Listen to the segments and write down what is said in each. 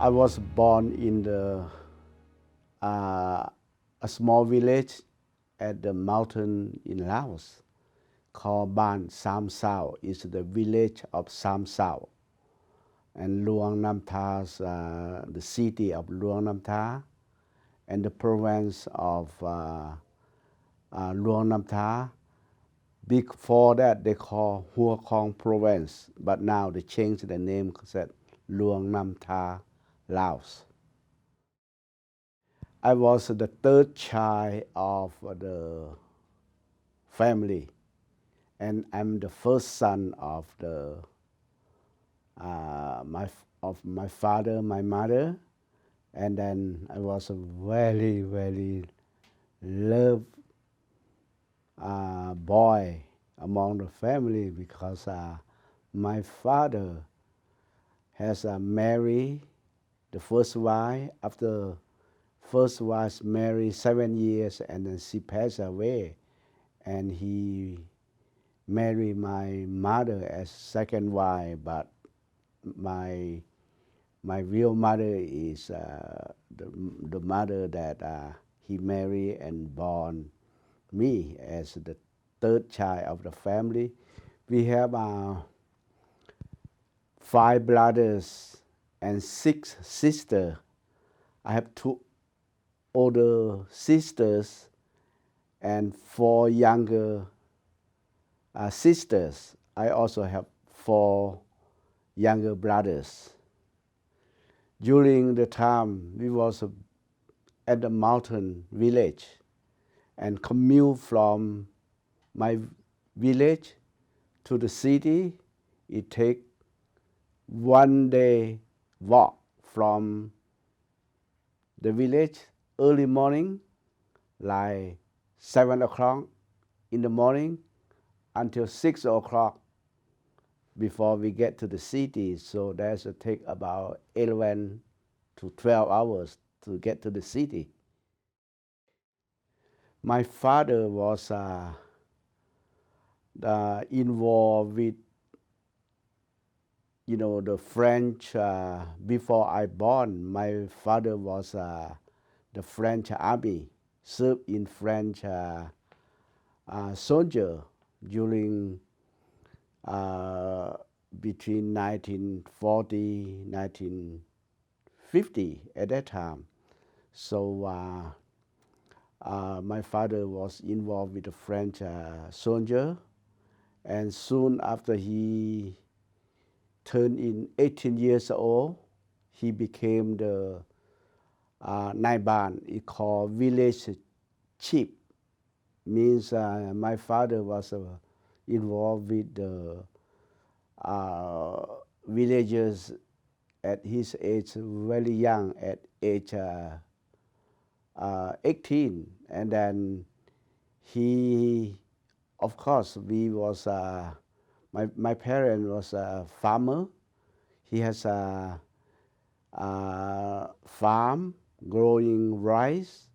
I was born in a small village at the mountain in Laos called Ban Sam Sao. It's the village of Sam Sao. And Luang Nam Tha's, the city of Luang Nam Tha and the province of Luang Nam Tha. Before that, they call Hua Kong province, but now they changed the name, said Luang Nam Tha, Laos. I was the third child of the family, and I'm the first son of my father, my mother, and then I was a very, very loved boy among the family because my father has married the first wife. After first wife married 7 years, and then she passed away, and he married my mother as second wife. But my real mother is the mother that he married and born me as the third child of the family. We have 5 brothers and 6 sisters. I have 2 older sisters and 4 younger sisters. I also have 4 younger brothers. During the time we was at the mountain village and commute from my village to the city, it take 1 day walk from the village early morning, like 7 o'clock in the morning until 6 o'clock before we get to the city. So that's take about 11 to 12 hours to get to the city. My father was involved with, the French. Before I born, my father was the French army, served in French soldier during between 1940, 1950 at that time. So my father was involved with the French soldier, and soon after he turned in 18 years old, he became the Naiban. It called village chief. Means my father was involved with the villagers at his age, very young, at age 18. And then he, of course, we was, my parent was a farmer. He has a farm growing rice,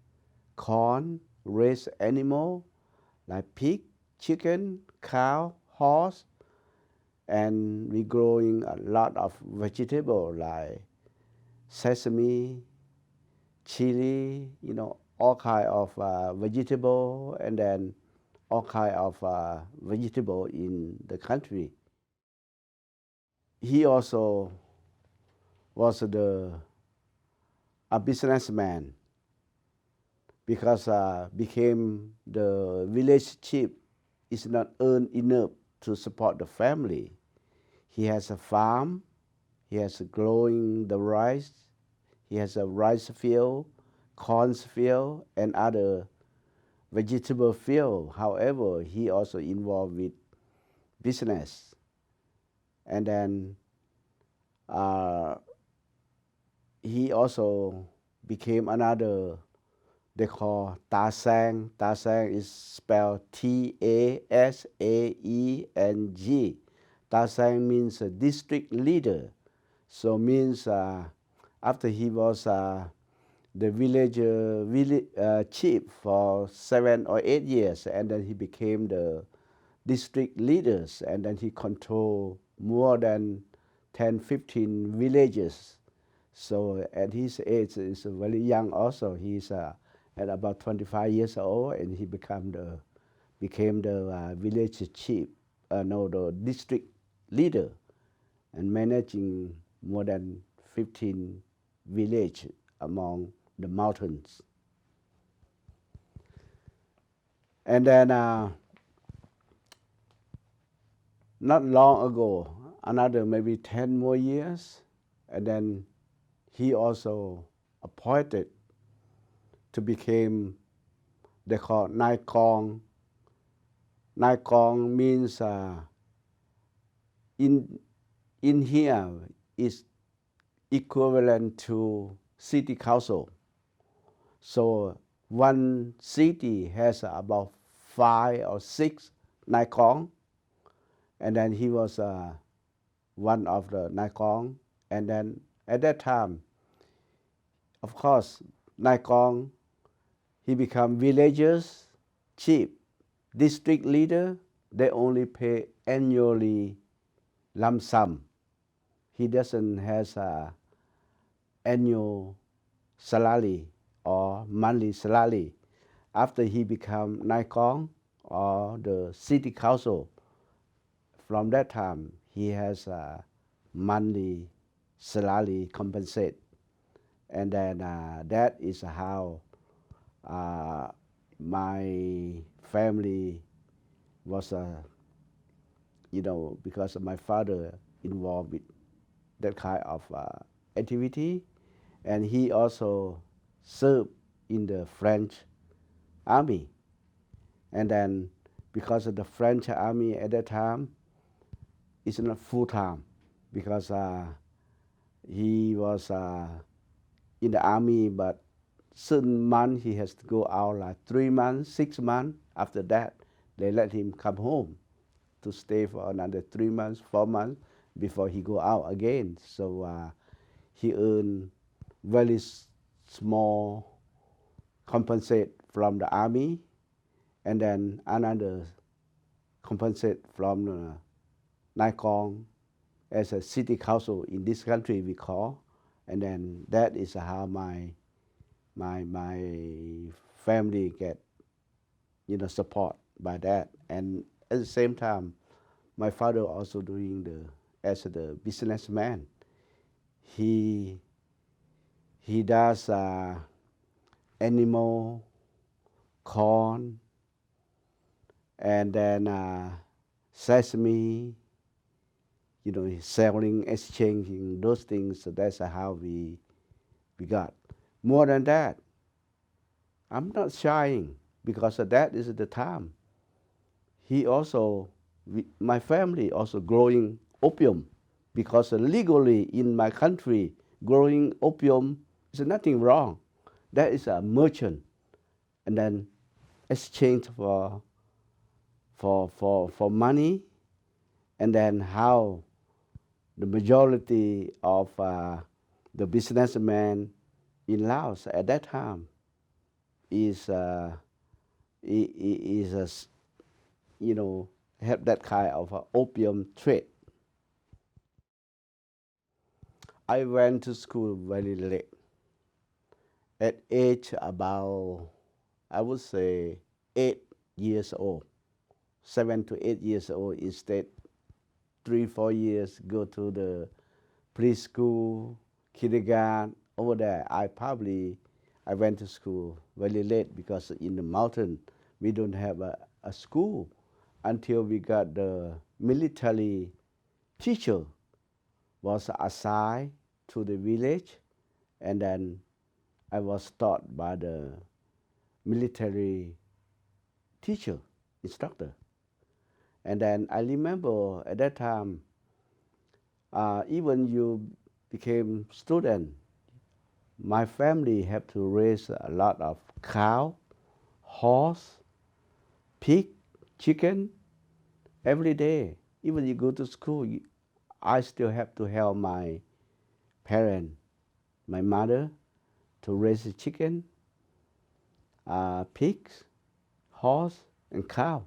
corn, raise animal like pig, chicken, cow, horse, and we growing a lot of vegetable like sesame, chili, all kind of vegetable, and then all kind of vegetable in the country. He also was a businessman because became the village chief is not earn enough to support the family. He has a farm, he has growing the rice, he has a rice field, corn field, and other vegetable field. However, he also involved with business. And then he also became another, they call Ta Sang. Ta Sang is spelled Tasaeng. Ta Sang means a district leader. So means after he was the village chief for 7 or 8 years, and then he became the district leaders, and then he controlled more than 10, 15 villages. So at his age is very young also. He's at about 25 years old, and he became the village chief, no, the district leader, and managing more than 15 villages among the mountains. And then not long ago, another maybe 10 more years, and then he also appointed to become, they call Nai Kong. Nai Kong means in here is equivalent to city council. So one city has about 5 or 6 Nai Kong, and then he was one of the Nai Kong. And then at that time, of course, Nai Kong, he become villagers, chief, district leader. They only pay annually lump sum. He doesn't has a annual salary or monthly salary. After he become Nai Kong or the city council, from that time he has a monthly salary compensate, and then that is how my family was, because of my father involved with that kind of activity, and he also served in the French army. And then because of the French army at that time, it's not full time, because he was in the army, but certain month he has to go out, like 3 months, 6 months. After that, they let him come home to stay for another 3 months, 4 months before he go out again. So he earned very small compensate from the army, and then another compensate from the Nai Kong as a city council in this country we call. And then that is how my family get support by that. And at the same time, my father also doing as the businessman. He does animal, corn, and then sesame. He's selling, exchanging those things. So that's how we got. More than that, I'm not shying, because that is the time. My family also growing opium, because legally in my country, growing opium is nothing wrong. That is a merchant, and then exchange for money, and then how the majority of the businessmen in Laos at that time is have that kind of opium trade. I went to school very late. At age about, I would say, 8 years old, 7 to 8 years old. Instead, 3, 4 years go to the preschool, kindergarten. Over there, I went to school very late, because in the mountain we don't have a school until we got the military teacher was assigned to the village, and then I was taught by the military teacher, instructor. And then I remember at that time, even you became student, my family have to raise a lot of cow, horse, pig, chicken every day. Even you go to school, I still have to help my parent, my mother, to raise the chicken, pigs, horse, and cow.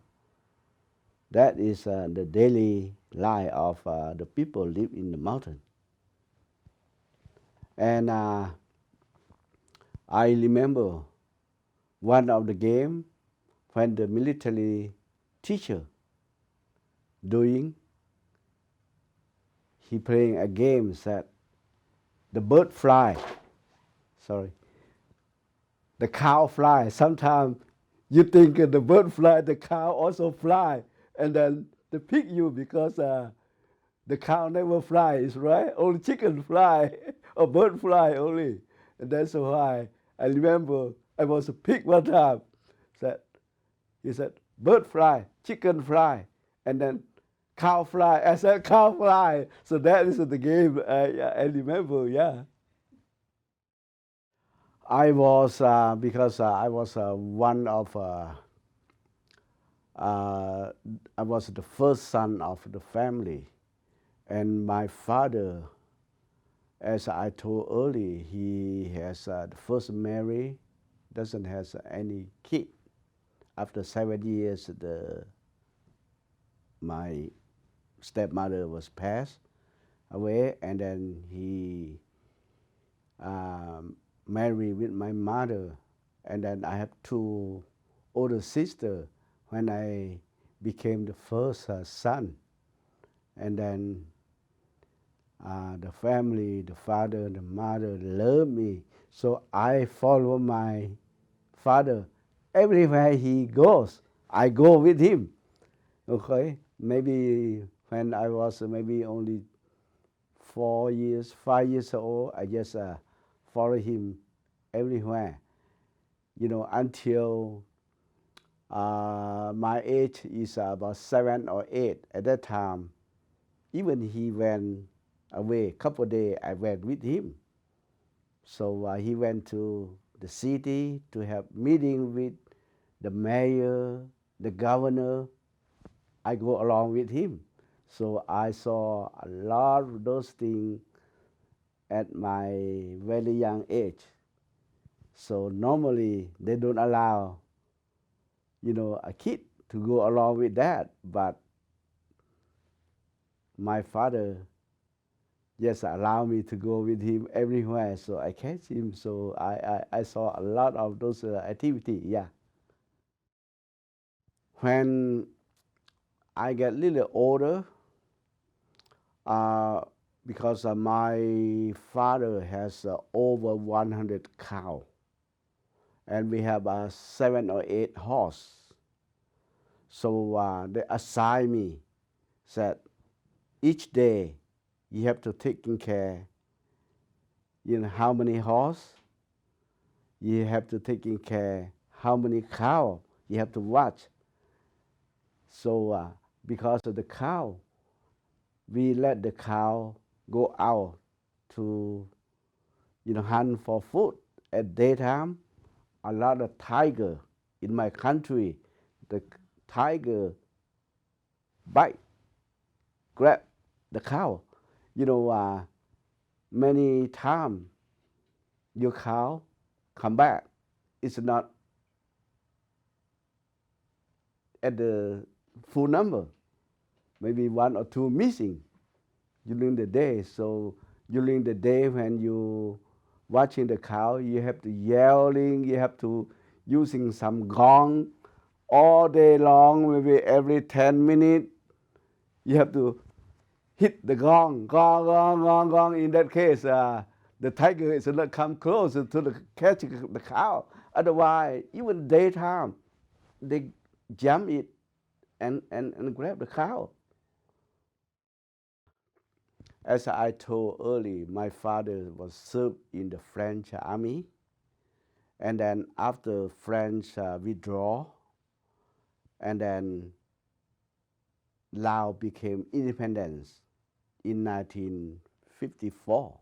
That is the daily life of the people live in the mountain. And I remember one of the game when the military teacher doing, he playing a game that the bird fly, sorry, the cow fly. Sometimes you think the bird fly, the cow also fly, and then they pick you because the cow never flies, right? Only chicken fly or bird fly only. And that's why I remember I was picked one time. Said he said bird fly, chicken fly, and then cow fly. I said cow fly. So that is the game I remember. Yeah. I was because I was one of uh, I was the first son of the family, and my father, as I told earlier, he has the first marry, doesn't has any kid. After 7 years, my stepmother was passed away, and then he married with my mother, and then I have two older sisters when I became the first son, and then the family, the father, the mother love me, so I follow my father everywhere he goes. I go with him. Okay, maybe when I was maybe only 4 years, 5 years old, I just follow him everywhere. You know, until my age is about 7 or 8. At that time, even he went away a couple of days, I went with him. So he went to the city to have meeting with the mayor, the governor. I go along with him. So I saw a lot of those things at my very young age. So normally they don't allow, a kid to go along with that. But my father just allowed me to go with him everywhere. So I catch him. So I saw a lot of those activity. Yeah. When I get a little older, uh, because my father has over 100 cow, and we have 7 or 8 horse. So they assign me that each day you have to taking care, how many horse, you have to taking care how many cow you have to watch. So because of the cow, we let the cow go out to hunt for food. At daytime, a lot of tiger in my country, the tiger bite, grab the cow. Many times your cow come back. It's not at the full number. Maybe one or two missing during the day. So during the day when you watching the cow, you have to yelling, you have to using some gong all day long, maybe every 10 minutes. You have to hit the gong, gong, gong, gong, gong. In that case, the tiger is not come closer to the catching the cow. Otherwise, even daytime, they jump it and grab the cow. As I told earlier, my father was served in the French army, and then after French withdrawal, and then Laos became independence in 1954,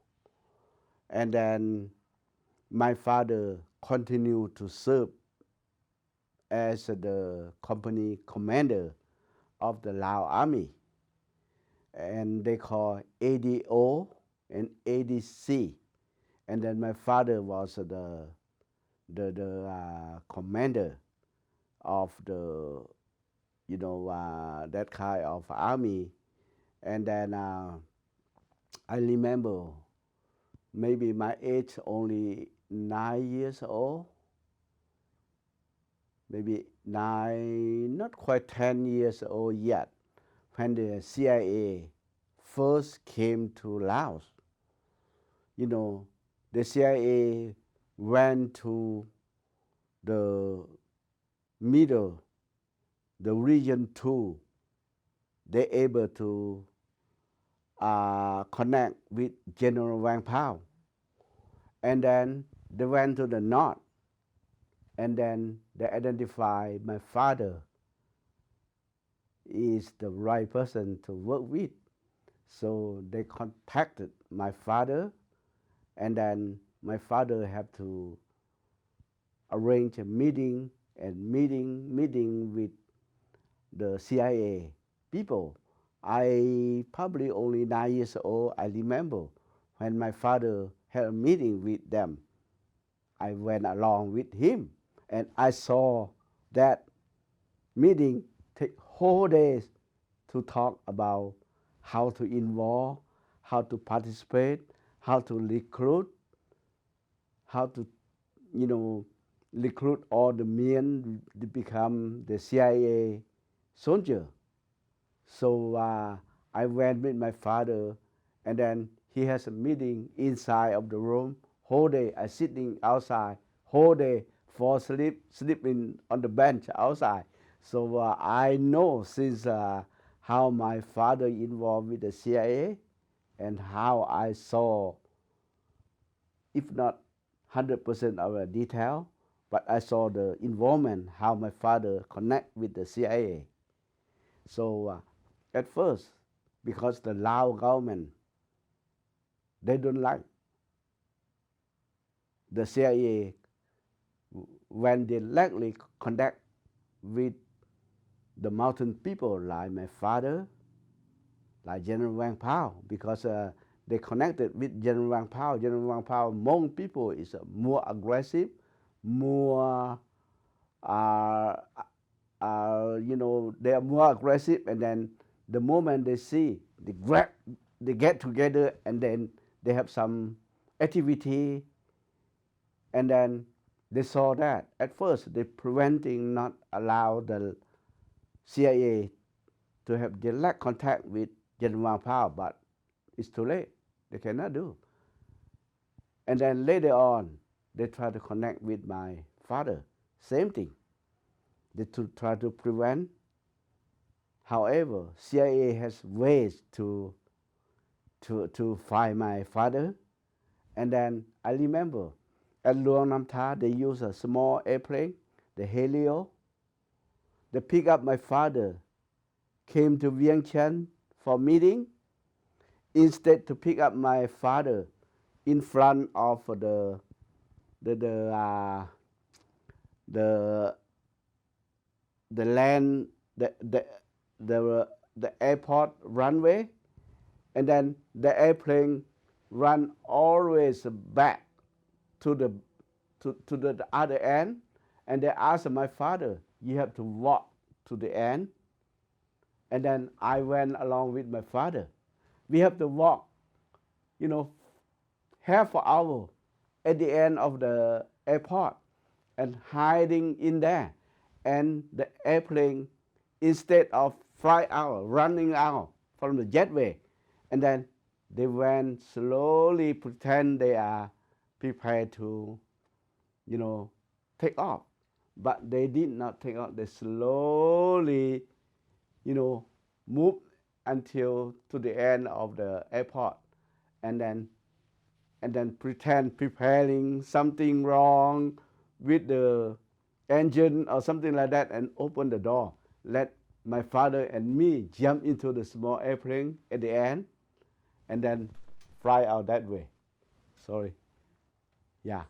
and then my father continued to serve as the company commander of the Lao Army, and they call ADO and ADC. And then my father was the commander of the that kind of army. And then I remember maybe my age only 9 years old, maybe 9, not quite 10 years old yet, when the CIA first came to Laos. You know, the CIA went to the middle, the region 2, they able to connect with General Wang Pao. And then they went to the north, and then they identified my father is the right person to work with. So they contacted my father, and then my father had to arrange a meeting with the CIA people. I probably only 9 years old. I remember when my father had a meeting with them. I went along with him, and I saw that meeting take whole days to talk about how to involve, how to participate, how to recruit, how to, recruit all the men to become the CIA soldier. So I went with my father, and then he has a meeting inside of the room. Whole day I sitting outside. Whole day fall asleep, sleeping on the bench outside. So I know since how my father involved with the CIA, and how I saw, if not 100% of the detail, but I saw the involvement, how my father connect with the CIA. So at first, because the Lao government, they don't like the CIA when they directly contact with the mountain people like my father, like General Wang Pao, because they connected with General Wang Pao. General Wang Pao, Hmong people is more aggressive, more, they are more aggressive, and then the moment they see, they get together, and then they have some activity, and then they saw that. At first, they preventing, not allow the CIA to have direct contact with General Wang Pao, but it's too late. They cannot do. And then later on, they try to connect with my father. Same thing. They try to prevent. However, CIA has ways to find my father. And then I remember at Luang Nam Tha, they use a small airplane, the Helio. They pick up my father, came to Vientiane for meeting. Instead to pick up my father in front of the land, the airport runway, and then the airplane run always back to the other end, and they asked my father, you have to walk to the end. And then I went along with my father. We have to walk, half an hour at the end of the airport, and hiding in there. And the airplane, instead of fly out, running out from the jetway, and then they went slowly, pretend they are prepared to, take off. But they did not take off. They slowly, move until to the end of the airport, and then pretend preparing something wrong with the engine or something like that, and open the door. Let my father and me jump into the small airplane at the end, and then fly out that way. Sorry. Yeah.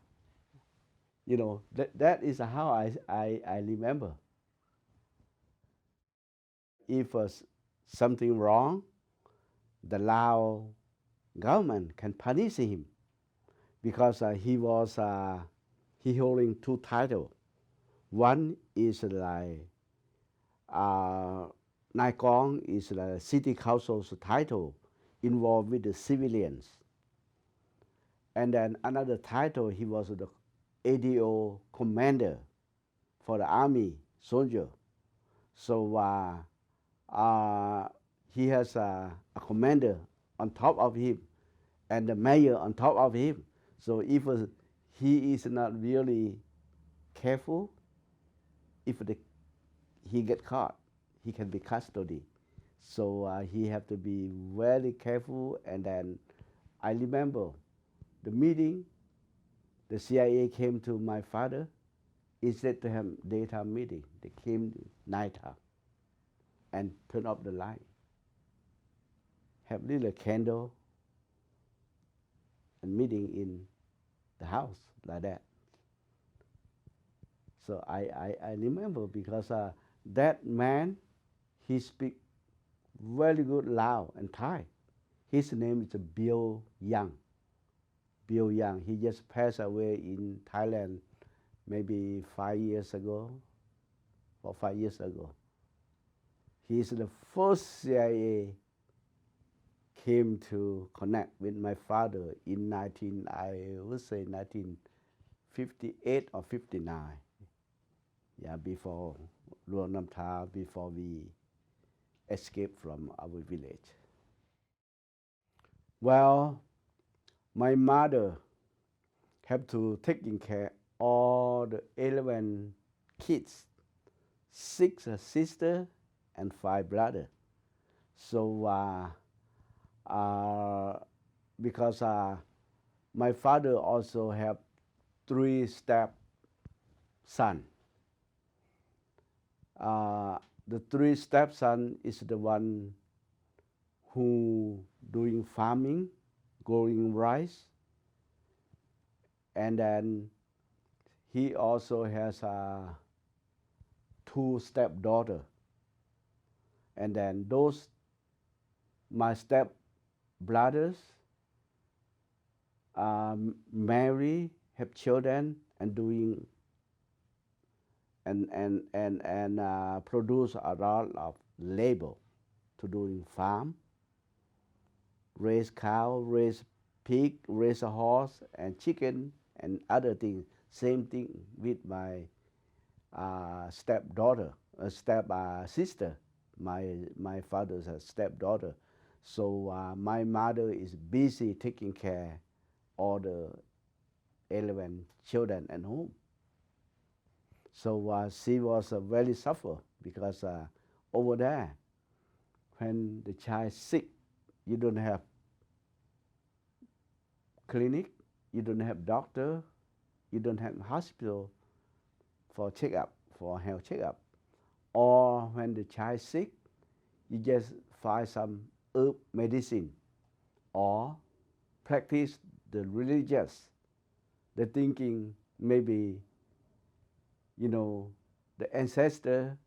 That is how I remember. If something wrong, the Lao government can punish him, because he holding two titles. One is like Nai Kong is the city council's title, involved with the civilians, And then another title, he was the ADO commander for the army soldier. So he has a commander on top of him and the mayor on top of him. So if he is not really careful, if he get caught, he can be custody. So he have to be very careful. And then I remember the meeting, the CIA came to my father. Instead to have daytime meeting, they came nighttime and turn off the light. Have little candle and meeting in the house like that. So I remember because that man, he speak very good Lao and Thai. His name is Bill Young. Bill Young. He just passed away in Thailand maybe 5 years ago, or 5 years ago. He is the first CIA came to connect with my father in I would say 1958 or 59. Yeah, before Luang Nam Tha, before we escaped from our village. Well, my mother have to taking care all the 11 kids, 6 sisters and 5 brothers. So because my father also have 3 step son. The 3 stepson is the one who doing farming, growing rice, and then he also has 2 stepdaughter, and then those my step brothers marry, have children, and doing and produce a lot of labor to doing farm, raise cow, raise pig, raise a horse and chicken and other things. Same thing with my stepdaughter, step sister, my father's stepdaughter. So my mother is busy taking care all the 11 children at home. So she was very suffer because over there, when the child sick, you don't have clinic, you don't have doctor, you don't have hospital for checkup, for health checkup. Or when the child sick, you just find some herb medicine or practice the religious, the thinking maybe, the ancestor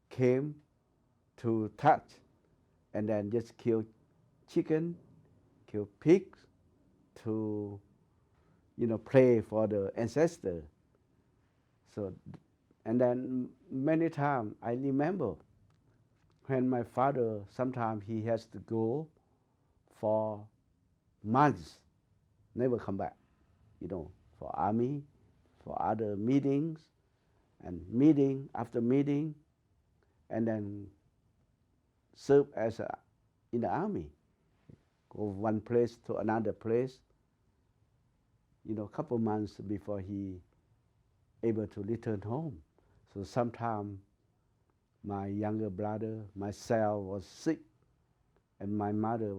came to touch and then just kill chicken, kill pigs to, pray for the ancestor. So, and then many times I remember when my father, sometimes he has to go for months, never come back, for army, for other meetings, and meeting after meeting, and then serve as in the army, go one place to another place, a couple months before he able to return home. So sometimes my younger brother, myself was sick, and my mother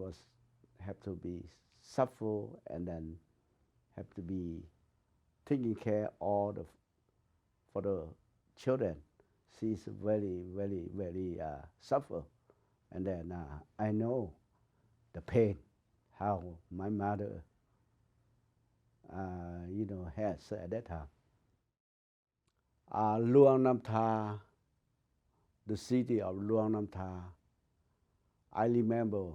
have to be suffer and then have to be taking care for the children. She's very, very, very suffer, and then I know the pain how my mother, has at that time. Luang Nam Tha, the city of Luang Nam Tha. I remember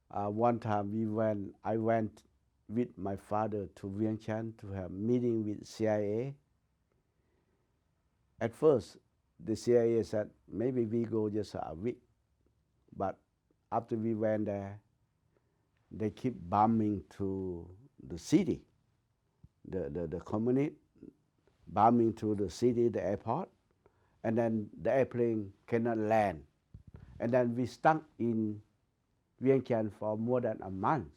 one time I went with my father to Vientiane to have meeting with CIA. At first, the CIA said maybe we go just a week, but after we went there, they keep bombing to the city, the communist bombing to the city, the airport, and then the airplane cannot land. And then we stuck in Vientiane for more than a month.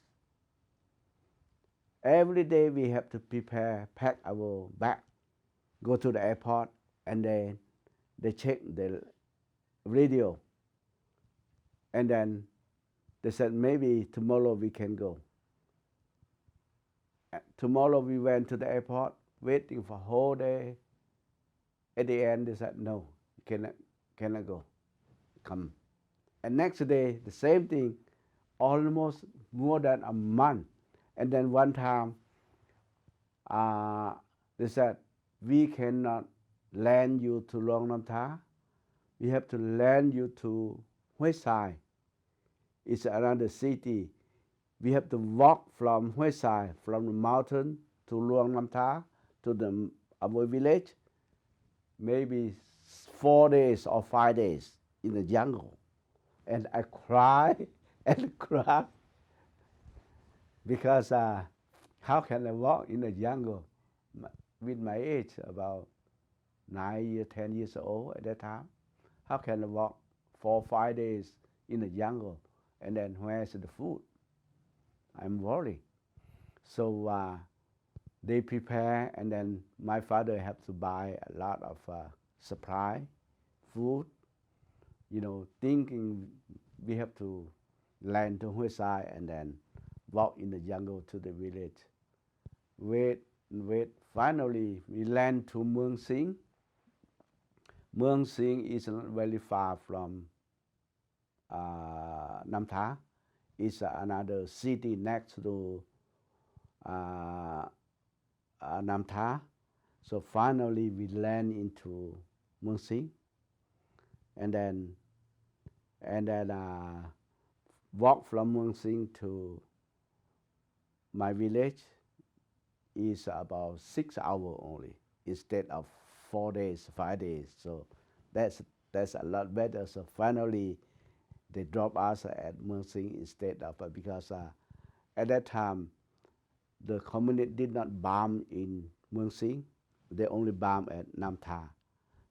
Every day we have to prepare, pack our bag, go to the airport, and then they check the radio. And then they said, maybe tomorrow we can go. Tomorrow we went to the airport, waiting for a whole day. At the end, they said, no, you cannot go. Come. And next day, the same thing, almost more than a month. And then one time, they said, we cannot land you to Luang Nam Tha. We have to land you to Hue Sai. It's another city. We have to walk from Hue Sai, from the mountain to Luang Nam Tha, to our village, maybe 4 days or 5 days in the jungle. And I cry and cry because how can I walk in the jungle with my age, about 9 years, 10 years old at that time? How can I walk 4 or 5 days in the jungle? And then where's the food? I'm worried. So they prepare, and then my father had to buy a lot of supply, food, thinking we have to land to Hue Sai and then walk in the jungle to the village. Wait. Finally, we land to Mueang Sing. Mueang Sing is not very far from Nam Tha. It's another city next to Nam Tha. So finally, we land into Mueang Sing, and then walk from Mueang Sing to my village is about 6 hours only, instead of 4 days, 5 days. So that's a lot better. So finally, they drop us at Mueang Sing instead of because at that time the communist did not bomb in Mueang Sing. They only bomb at Nam Tha.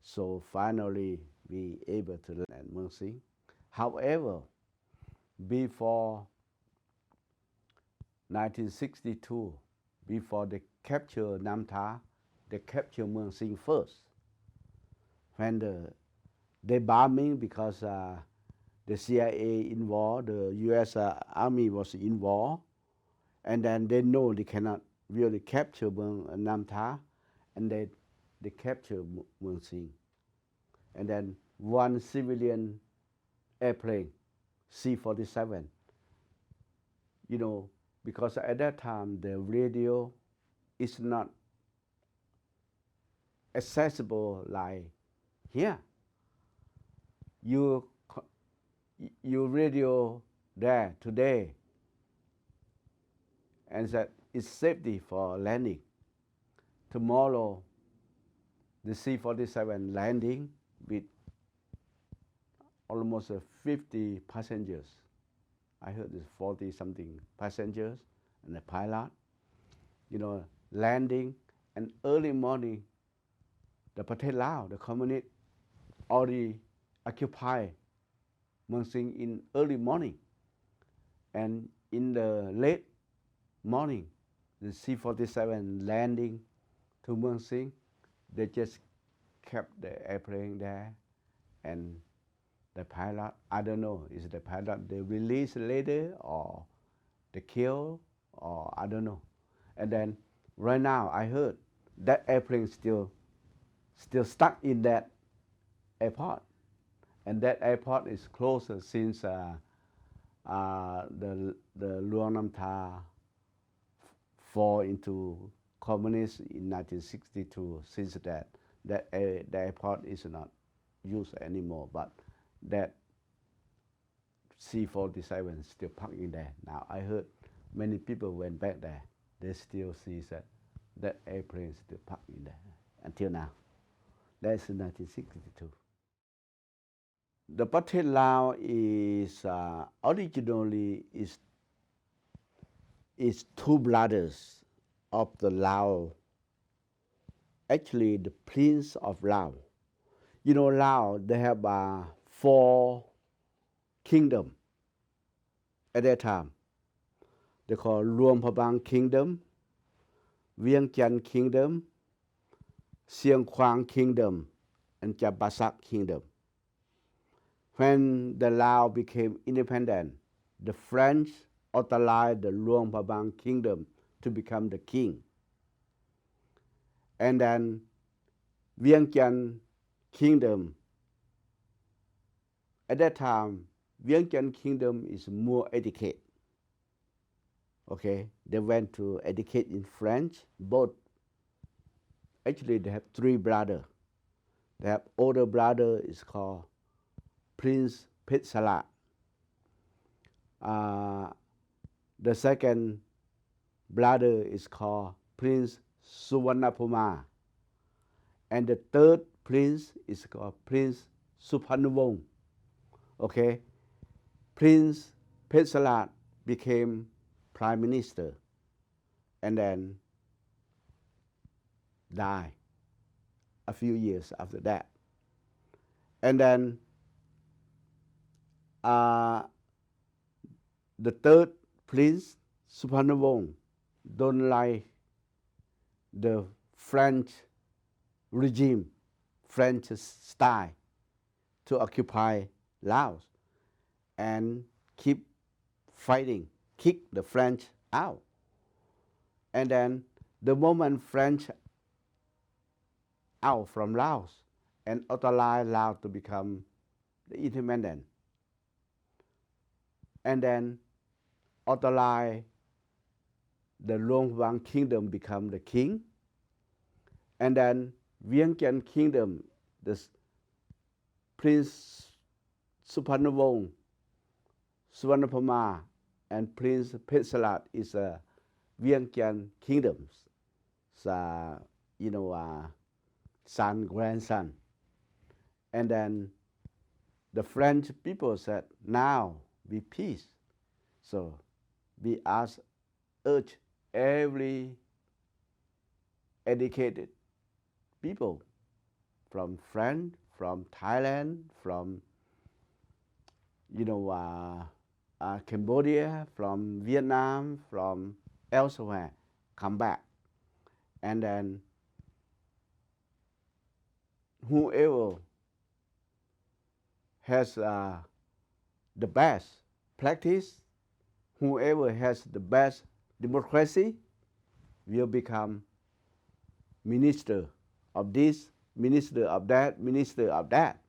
So finally, we able to land at Mueang Sing. However, before 1962, before they capture Nam Tha, they capture Mueang Sing first. When they bombing because the CIA in war, the U.S. Army was in war, and then they know they cannot really capture Nam Tha, and they capture Mueang Sing. And then one civilian airplane, C-47, because at that time the radio is not accessible like here. You radio there today, and that it's safety for landing. Tomorrow, the C-47 landing with almost 50 passengers. I heard there's 40 something passengers and a pilot, landing, and early morning, the Pathet Lao, the communist, already occupy Mueang Sing in early morning. And in the late morning, the C-47 landing to Mueang Sing, they just kept the airplane there, and the pilot, I don't know, is the pilot they release later or they kill, or I don't know. And then right now I heard that airplane still stuck in that airport, and that airport is closed since the Luang Nam Tha fall into communist in 1962. Since that the airport is not used anymore, but that C-47 still parked in there. Now I heard many people went back there. They still see that airplane still parked in there until now. That's 1962. The Pathet Lao is originally is is two brothers of the Lao, actually the prince of Lao. You know, Lao, they have four kingdoms at that time. They call Luang Prabang Kingdom, Vientiane Kingdom, Siêng Khoang Kingdom, and Champasak Kingdom. When the Lao became independent, the French authorized the Luang Prabang Kingdom to become the king. And then Vientiane Kingdom, at that time, Vientiane Kingdom is more educated. Okay, they went to educate in French. Both, actually, they have three brothers. They have older brother is called Prince Petsalat. The second brother is called Prince Suvarnabhuma. And the third prince is called Prince Suphanuvong. Okay, Prince Petsalat became prime minister and then died a few years after that. And then the third prince, Suphanuvong, don't like the French regime, French style to occupy Laos and keep fighting, kick the French out. And then the moment French out from Laos and authorize Laos to become the independent, and then authorize the Luang Prabang Kingdom become the king, and then Vientiane Kingdom, the Prince Suphanuvong, Suvarnabhuma, and Prince Petsalat is a Vientiane Kingdoms. Son, grandson. And then the French people said, now be peace. So we urge every educated people from France, from Thailand, from Cambodia, from Vietnam, from elsewhere, come back. And then whoever has the best practice, whoever has the best democracy will become minister of this, minister of that, minister of that.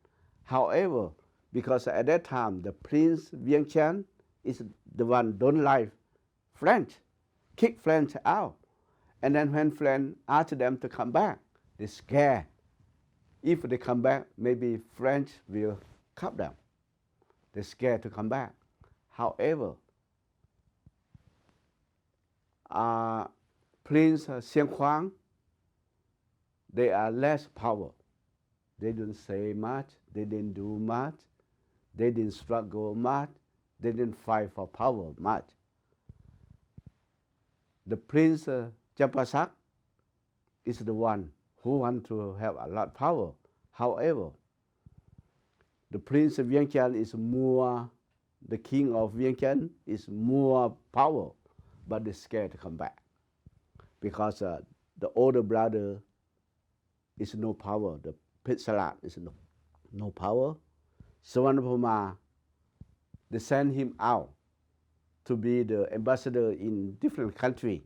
However, because at that time the Prince Vientiane is the one don't like French, kick French out. And then when French asked them to come back, they scared. If they come back, maybe French will cut them. They're scared to come back. However, Prince Siêng Khoang, they are less power. They didn't say much. They didn't do much. They didn't struggle much. They didn't fight for power much. The Prince Champasak is the one who wants to have a lot of power. However, the Prince of Vientiane is more, the king of Vientiane is more power, but they're scared to come back because the older brother is no power. The Petsalat is no power. Suvarnabhuma, they send him out to be the ambassador in different country.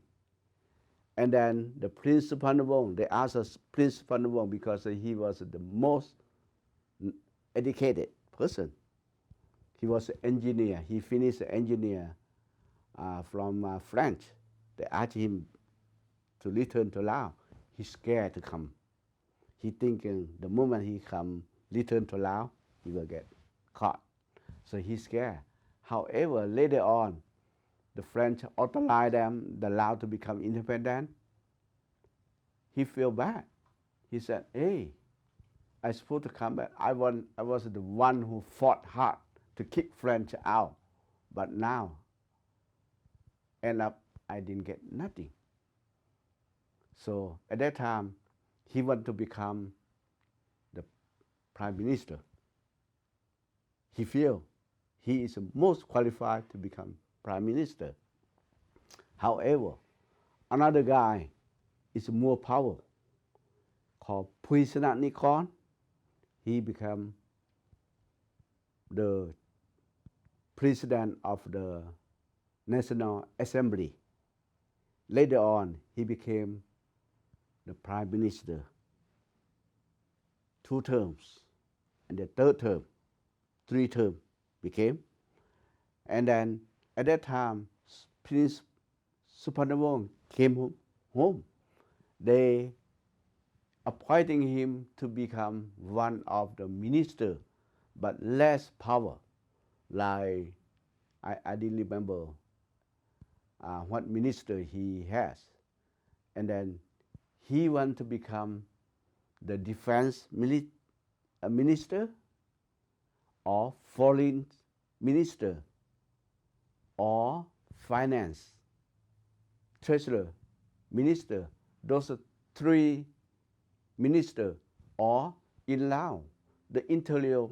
And then the Prince Suphanuvong, they asked us Prince Suphanuvong because he was the most educated person. He was an engineer. He finished an engineer from French. They asked him to return to Laos. He's scared to come. He thinking the moment he return to Laos, he will get caught. So he's scared. However, later on, the French authorized them, the Laos to become independent. He feel bad. He said, hey, I supposed to come back. I was the one who fought hard to kick French out. But now, end up I didn't get nothing. So at that time, he wanted to become the prime minister. He feel he is the most qualified to become prime minister. However, another guy is more powerful, called Puisanat Nikon. He became the president of the National Assembly. Later on, he became the prime minister 2 terms, and the third term, 3 terms became. And then at that time, Prince Suparnawong came home. They appointing him to become one of the minister, but less power. Like I didn't remember what minister he has. And then he want to become the defense minister or foreign minister or finance treasurer minister. Those are 3 minister. Or in Laos, the interior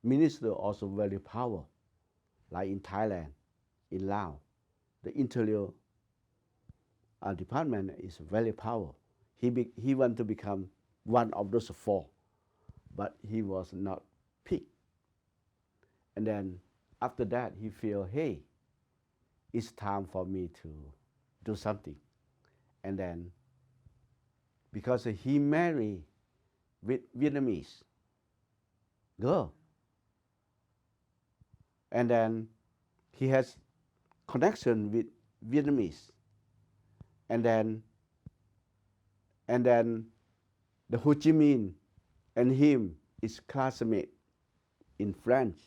minister also very powerful. Like in Thailand, in Laos, the interior department is very powerful. He want to become one of those 4, but he was not picked. And then after that, he feel, hey, it's time for me to do something. And then because he married with Vietnamese girl, and then he has connection with Vietnamese, and then the Ho Chi Minh and him is classmate in France.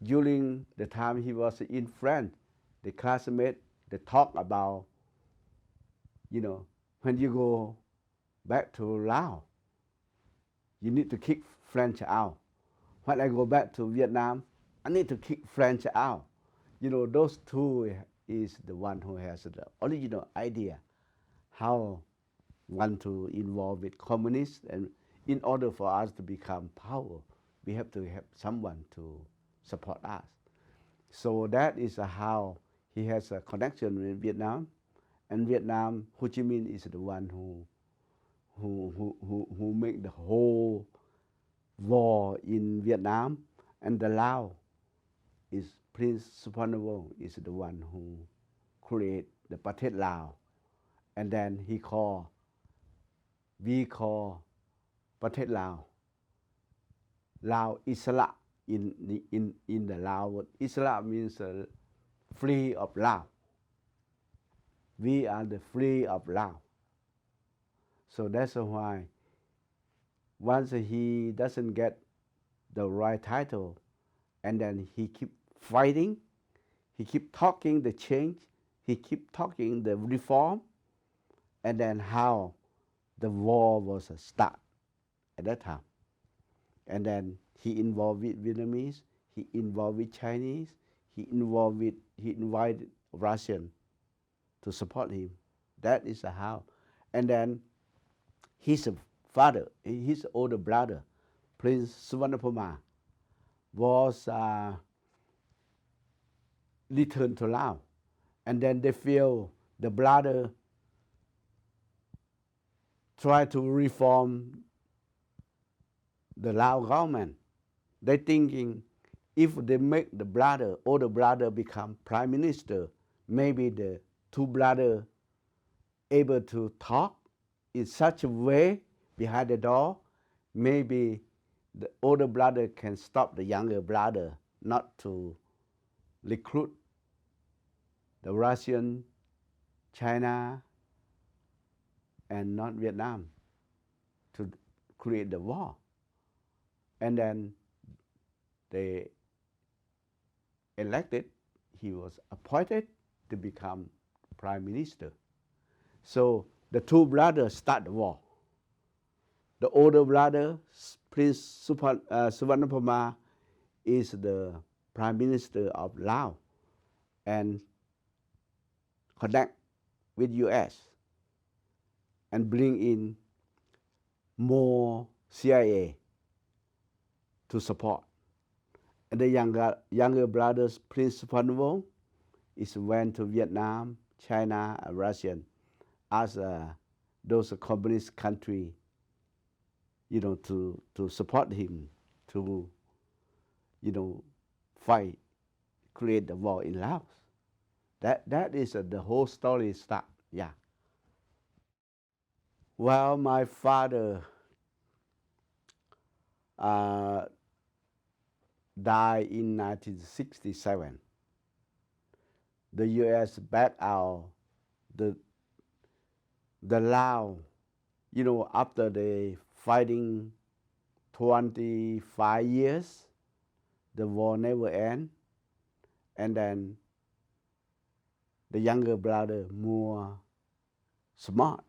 During the time he was in France, the classmate, they talk about, when you go back to Laos, you need to kick French out. When I go back to Vietnam, I need to kick French out. Those 2 is the one who has the original idea how want to involve with communists, and in order for us to become powerful, we have to have someone to support us. So that is how he has a connection with Vietnam, and Vietnam, Ho Chi Minh is the one who make the whole war in Vietnam, and the Lao is Prince Suparnawong is the one who create the Pathet Lao, and then we call Pathet Lao Lao Isla in the Lao. Isla means free of Lao. We are the free of Lao. So that's why once he doesn't get the right title, and then he keep fighting, he keep talking the change, he keep talking the reform, and then how the war was start at that time. And then he involved with Vietnamese, he involved with Chinese, he invited Russian to support him. That is how. And then his father, his older brother, Prince Suvarnabhuma, was returned to Laos. And then they feel the brother tried to reform the Lao government. They thinking if they make the older brother become prime minister, maybe the 2 brothers able to talk in such a way behind the door, maybe the older brother can stop the younger brother not to recruit the Russian, China, and not Vietnam to create the war. And then they elected, he was appointed to become prime minister. So the 2 brothers start the war. The older brother, Prince Suvarnabhuma, is the prime minister of Laos, and connect with U.S. and bring in more CIA to support. And the younger brothers, Prince Phunvong, is went to Vietnam, China, and Russia as those communist country, to support him to, fight, create the war in Laos. That is the whole story start. Yeah. Well, my father died in 1967. The U.S. backed out the Lao, after they fighting 25 years, the war never end, and then the younger brother more smart.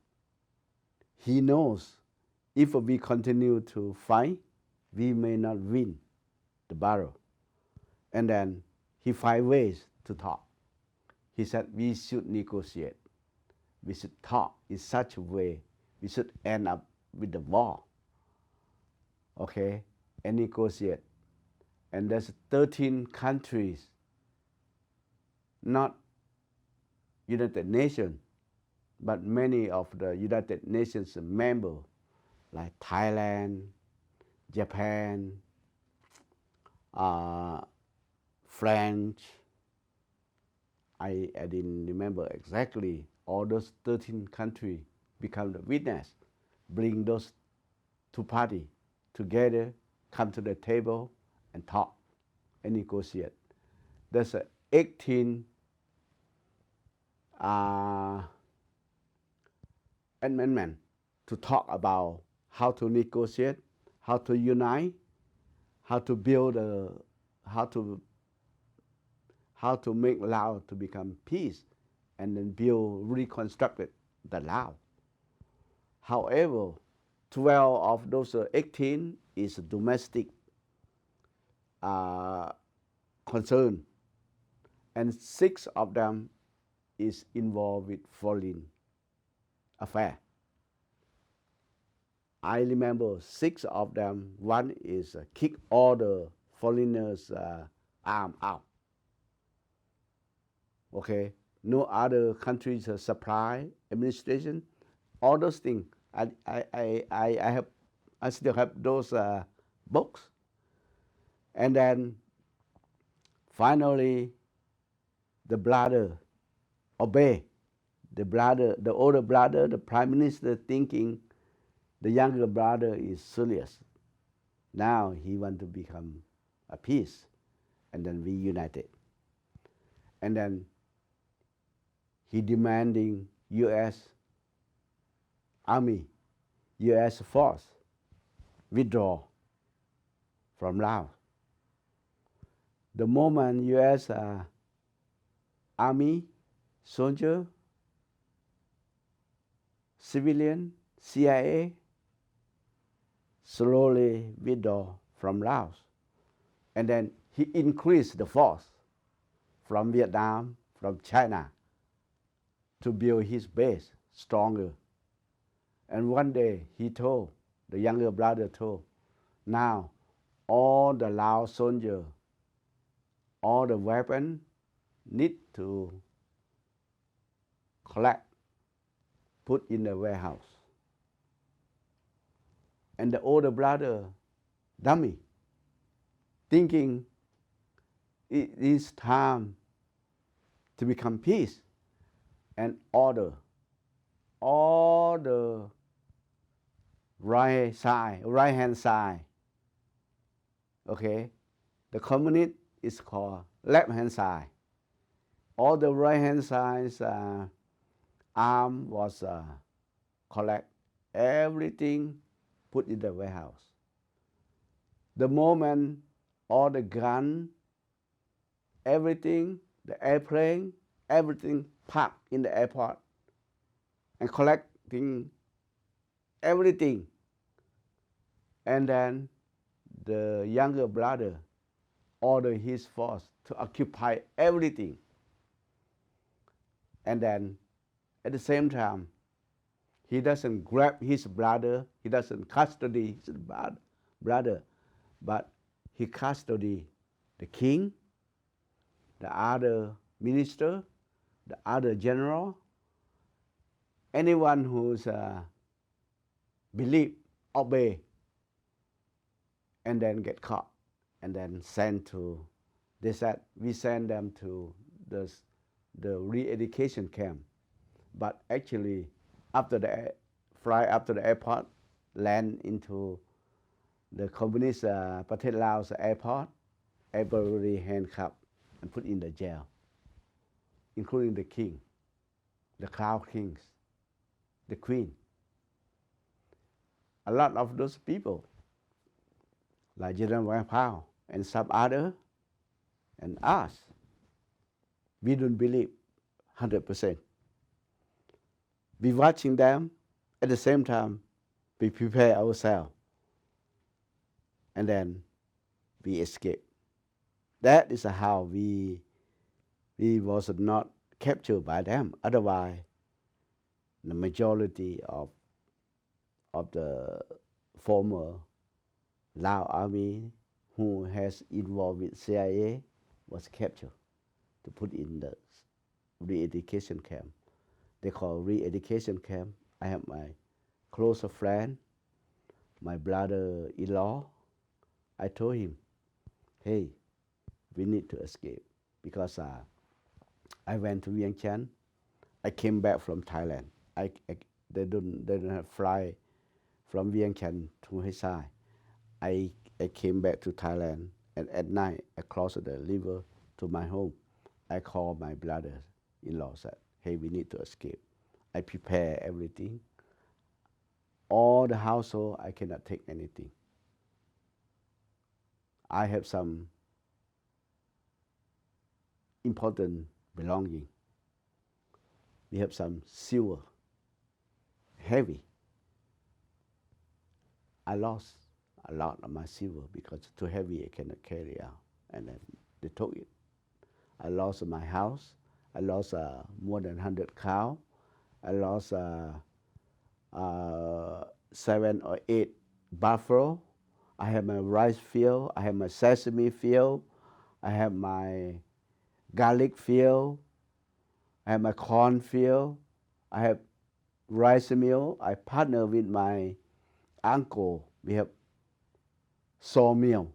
He knows if we continue to fight, we may not win the battle. And then he find ways to talk. He said we should negotiate. We should talk in such a way we should end up with the war. Okay, and negotiate. And there's 13 countries, not United Nations, but many of the United Nations members, like Thailand, Japan, French. I didn't remember exactly. All those 13 countries become the witness, bring those two parties together, come to the table and talk and negotiate. There's 18 amendment to talk about how to negotiate, how to unite, how to build how to make Laos to become peace, and then reconstructed the Laos. However, 12 of those 18 is domestic concern, and 6 of them is involved with foreign affair. I remember 6 of them. One is kick all the foreigners' arm out. Okay, no other countries supply administration, all those things. I still have those books. And then finally, the brother obey. The older brother, the prime minister, thinking the younger brother is serious. Now he want to become a peace, and then reunited. And then he demanding U.S. Army, U.S. force withdraw from Laos. The moment U.S. Army, soldier, civilian, CIA slowly withdraw from Laos, and then he increased the force from Vietnam, from China, to build his base stronger. And one day he told, the younger brother told, now all the Lao soldiers, all the weapons need to collect, put in the warehouse. And the older brother, dummy, thinking it is time to become peace, and order all the right hand side. Okay, the communist is called left hand side. All the right hand side's arm was collect everything, put in the warehouse. The moment all the gun, everything, the airplane, everything parked in the airport, and collecting everything. And then the younger brother ordered his force to occupy everything. And then at the same time, he doesn't grab his brother, he doesn't custody his brother, but he custody the king, the other minister, the other general, anyone who's believe, obey, and then get caught, and then sent to. They said we send them to the re-education camp, but actually, after the fly up to the airport, land into the communist Pathet Laos airport, everybody handcuffed and put in the jail, including the king, the crown kings, the queen. A lot of those people, like General Wang Pao and some other, and us, we don't believe 100%. We watching them, at the same time, we prepare ourselves, and then we escape. That is how we was not captured by them. Otherwise, the majority of the former Lao army who has involved with CIA was captured to put in the re-education camp. They call re-education camp. I have my close friend, my brother-in-law. I told him, hey, we need to escape because I went to Vientiane. I came back from Thailand. They don't have fly from Vientiane to Hue Sai. I came back to Thailand, and at night I crossed the river to my home. I called my brother-in-law, said, hey, we need to escape. I prepare everything. All the household, I cannot take anything. I have some important belonging. We have some silver, heavy. I lost a lot of my silver because it's too heavy, I cannot carry out. And then they took it. I lost my house. I lost more than 100 cows. I lost 7 or 8 buffalo. I have my rice field. I have my sesame field. I have my garlic field. I have my corn field. I have rice mill. I partner with my uncle. We have sawmill.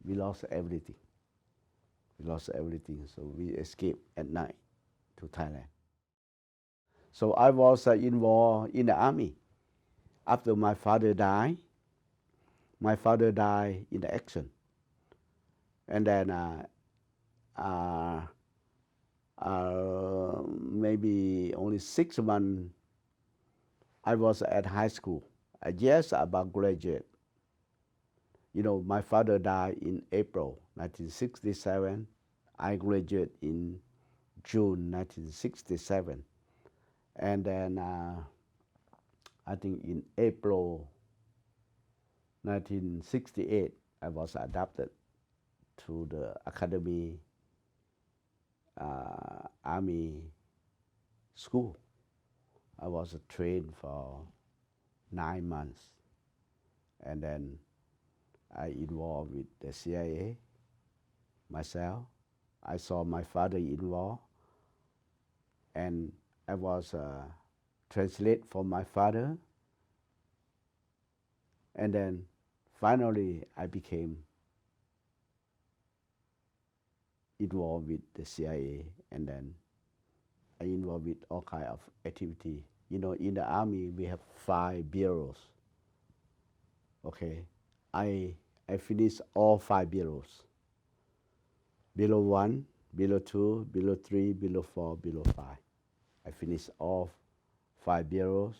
We lost everything. We lost everything. So we escaped at night to Thailand. So I was involved in the army. After my father died in the action. And then maybe only 6 months I was at high school. I just about graduate. You know, my father died in April 1967. I graduated in June 1967. And then I think in April 1968, I was adopted to the Academy Army School. I was trained for 9 months. And then I involved with the CIA myself. I saw my father involved, and I was translate for my father. And then finally I became involved with the CIA, and then I involved with all kind of activity. You know, in the army we have 5 bureaus. Okay, I finished all 5 bureaus. Bureau 1, Bureau 2, Bureau 3, Bureau 4, Bureau 5. I finished all 5 bureaus,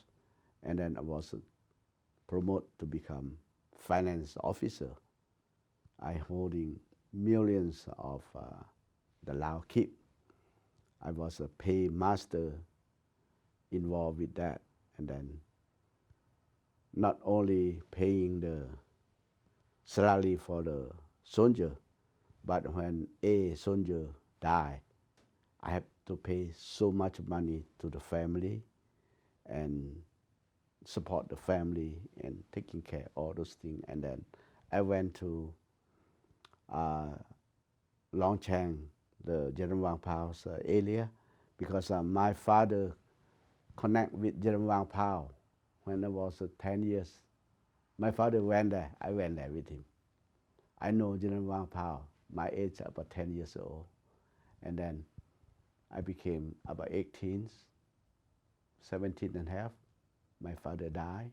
and then I was promoted to become finance officer. I holding millions of the Lao Kip. I was a paymaster involved with that, and then not only paying the salary for the soldier, but when a soldier died, I have to pay so much money to the family and support the family and taking care of all those things. And then I went to uh, Longchang, the General Wang Pao's area, because my father connect with General Wang Pao when I was 10 years. My father went there. I went there with him. I know General Wang Pao. My age about 10 years old. And then I became about 18, 17 and a half. My father died.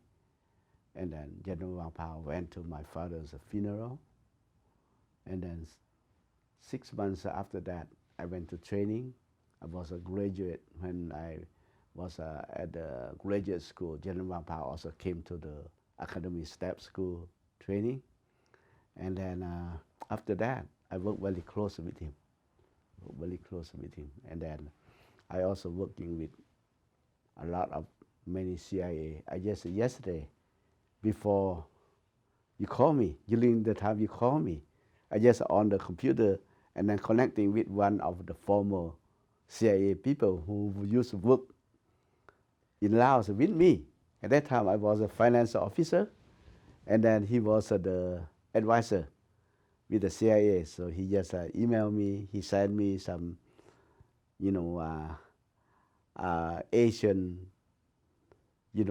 And then General Wang Pao went to my father's funeral. And then 6 months after that, I went to training. I was a graduate when I was at the graduate school. General Wang Pao also came to the Academy Staff School training. And then after that, I worked very close with him. And then I also working with a lot of many CIA. I just yesterday, before you call me, during the time you call me, I just on the computer and then connecting with one of the former CIA people who used to work in Laos with me. At that time, I was a finance officer, and then he was the advisor with the CIA. So he just emailed me. He sent me some, Asian,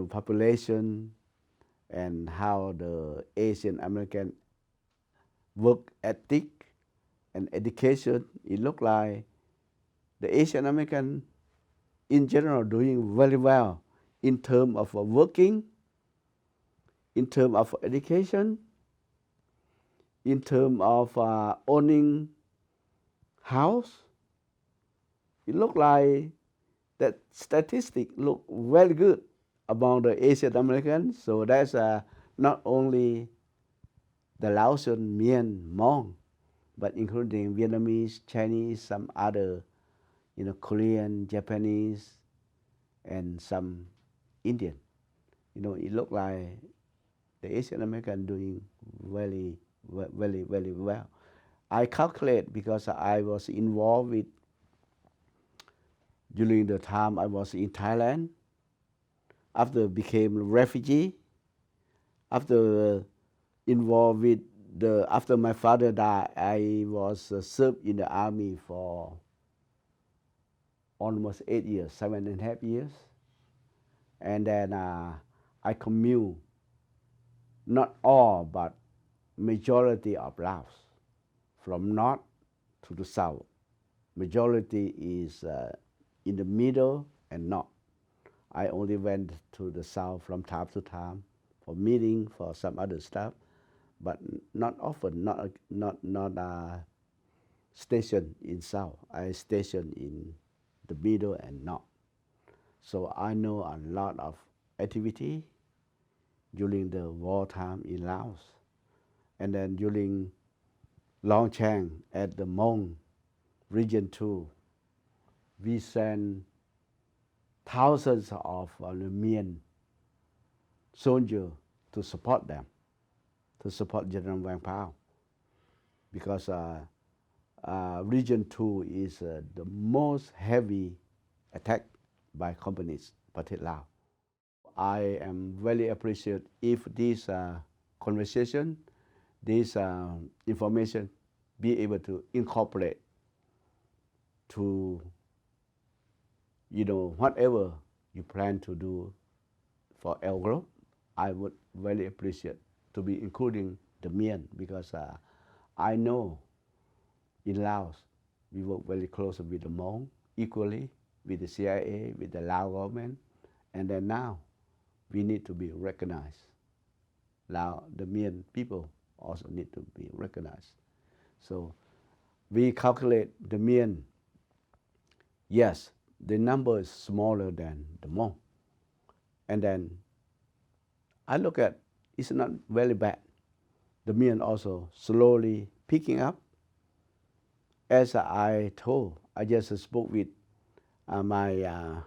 population and how the Asian American work ethic and education. It looked like the Asian American in general doing very well in terms of working, in terms of education, in terms of owning house. It looked like that statistic look very good among the Asian Americans. So that's not only the Laotian, Mien, Hmong, but including Vietnamese, Chinese, some other, Korean, Japanese, and some Indian. It looked like the Asian American doing very, very, very well. I calculate because I was involved with, during the time I was in Thailand, after became a refugee, after involved with after my father died, I was served in the army for almost 8 years, 7.5 years. And then I commute, not all, but majority of Laos, from north to the south. Majority is in the middle and north. I only went to the south from time to time for meeting, for some other stuff, but not often, not stationed in south. I stationed in the middle and north. So I know a lot of activity during the wartime in Laos. And then during Longchang at the Hmong Region 2, we sent thousands of Mien soldiers to support them, to support General Wang Pao, because Region 2 is the most heavy attack by communists, particularly Laos. I am very appreciative if this conversation, this information be able to incorporate to, whatever you plan to do for L Group. I would very appreciate to be including the Mien, because I know in Laos we work very closely with the Hmong, equally with the CIA, with the Lao government, and then now we need to be recognized. Now the Mien people also need to be recognized. So we calculate the Mien. Yes, the number is smaller than the Hmong. And then I look at, it's not very bad. The Mien also slowly picking up. As I told, I just spoke with my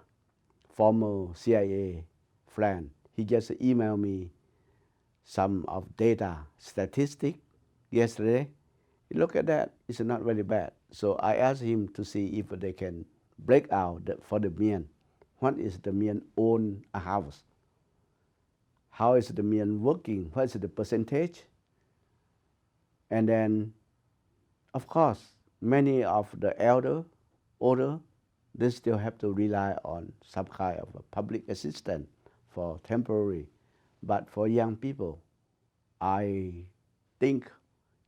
former CIA friend. He just emailed me some of data, statistic yesterday. Look at that, it's not very bad. So I asked him to see if they can breakout for the Mien. What is the Mien own a house? How is the Mien working? What is the percentage? And then, of course, many of the older, they still have to rely on some kind of a public assistance for temporary. But for young people, I think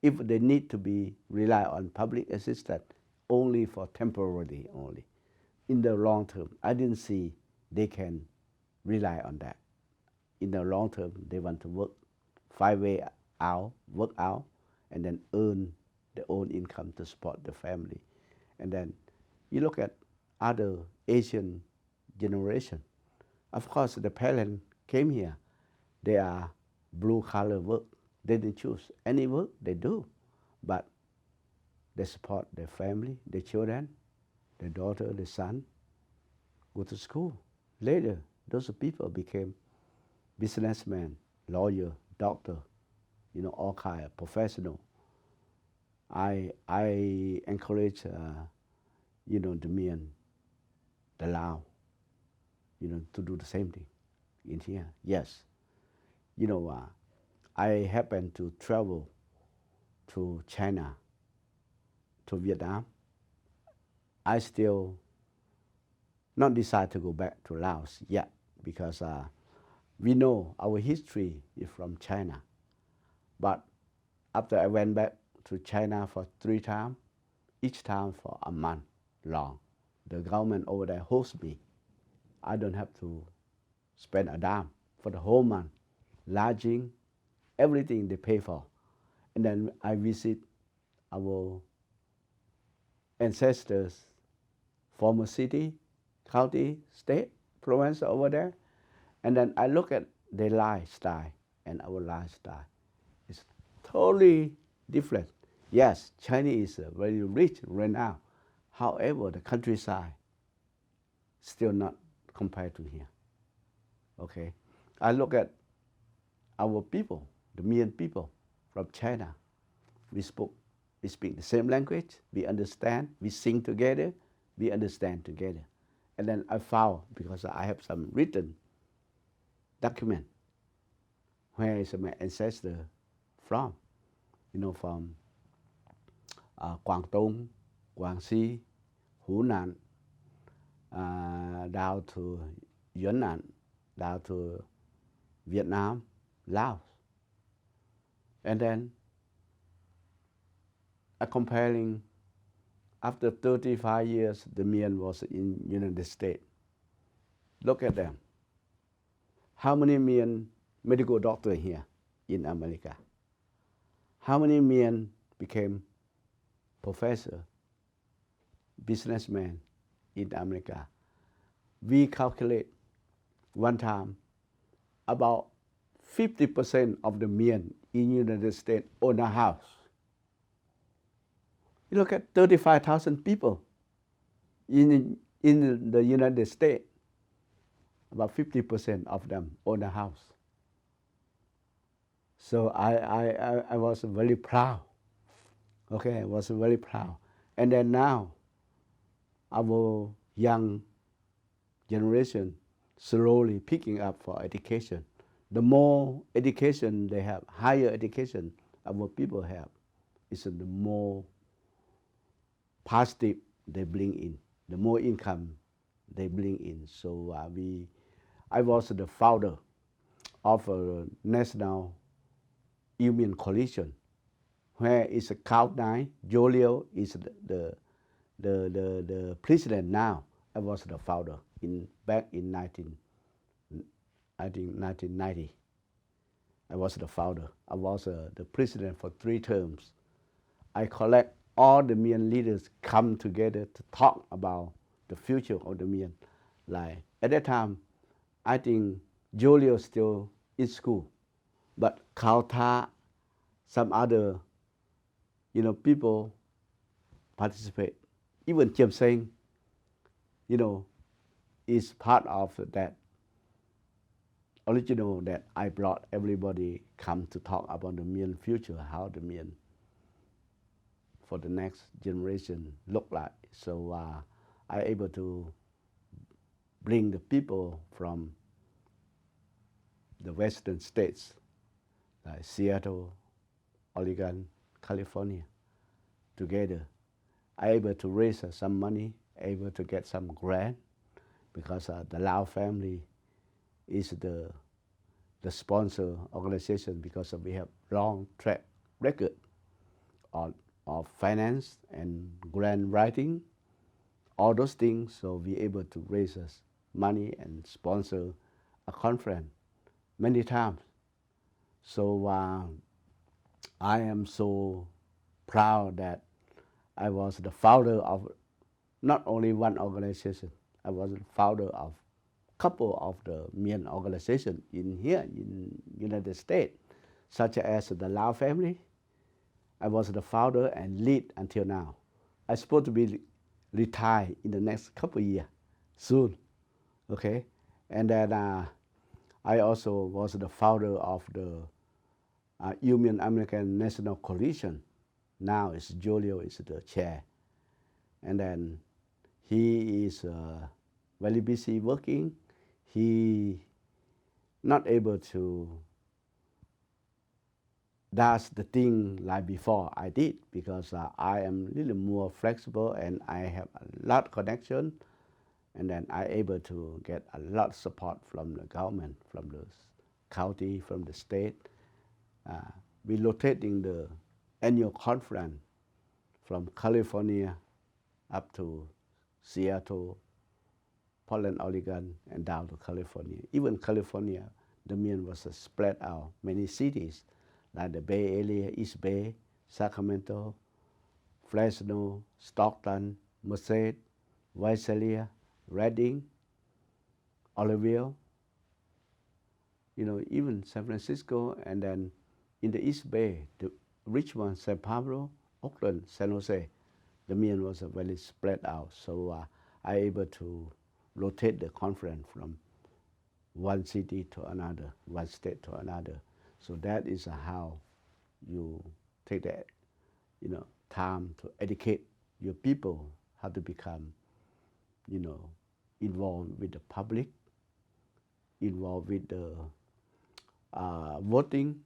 if they need to be rely on public assistance only for temporarily only, in the long term, I didn't see they can rely on that. In the long term, they want to work 5 days out, work out, and then earn their own income to support the family. And then you look at other Asian generation. Of course, the parents came here. They are blue-collar work. They didn't choose any work, they do. But they support their family, their children, their daughter, their son, go to school. Later, those people became businessmen, lawyer, doctor, all kind of professional. I encourage, the Mien, the Lao, to do the same thing in here. Yes, I happen to travel to China, to Vietnam. I still not decide to go back to Laos yet because we know our history is from China. But after I went back to China for 3 times, each time for a month long, the government over there hosts me. I don't have to spend a dime for the whole month. Lodging, everything they pay for. And then I visit our ancestors, former city, county, state, province over there. And then I look at their lifestyle and our lifestyle. It's totally different. Yes, China is very rich right now. However, the countryside still not compared to here. Okay, I look at our people, the Mien people from China. We speak the same language. We understand. We sing together. We understand together. And then I found, because I have some written document, where is my ancestor from? From Quảng Đông, Quảng Trị, Hunan, down to Yunnan, down to Vietnam, Laos. And then comparing, after 35 years, the Mien was in United States. Look at them. How many Mien medical doctors here in America? How many Mien became professor, businessman in America? We calculate one time about 50% of the Mien in United States own a house. You look at 35,000 people in the United States, about 50% of them own a house. So I was very proud. Okay, I was very proud. And then now, our young generation slowly picking up for education. The more education they have, higher education our people have, is the more positive they bring in, the more income they bring in. So I was the founder of a national union coalition, where it's a Count9. Jolio is the president now. I was the founder back in 1990. I was the founder. I was the president for 3 terms. I collect all the Mien leaders come together to talk about the future of the Mien. Like at that time, I think Jolio still in school, but Khao Tha, some other, people participate. Even Chiam Seng, is part of that original that I brought everybody come to talk about the Mien future, how the Mien for the next generation look like. So I able to bring the people from the western states like Seattle, Oregon, California together. I able to raise some money, able to get some grant because the Lao family is the sponsor organization because we have long track record of finance and grant writing, all those things. So we able to raise us money and sponsor a conference many times. So I am so proud that I was the founder of not only one organization. I was the founder of couple of the Mien organization in here in United States, such as the Lao family. I was the founder and lead until now. I'm supposed to be retired in the next couple of years, soon, okay? And then I also was the founder of the Union American National Coalition. Now it's Julio is the chair. And then he is very busy working. He not able to does the thing like before I did because I am a little more flexible and I have a lot of connection, and then I able to get a lot of support from the government, from the county, from the state. We rotating the annual conference from California up to Seattle, Portland, Oregon, and down to California. Even California, the Mien was spread out many cities like the Bay Area, East Bay, Sacramento, Fresno, Stockton, Merced, Visalia, Redding, Oroville, even San Francisco, and then in the East Bay, the Richmond, San Pablo, Oakland, San Jose, the Mien was very spread out. So I able to rotate the conference from one city to another, one state to another. So that is how you take that, time to educate your people how to become, involved with the public, involved with the voting.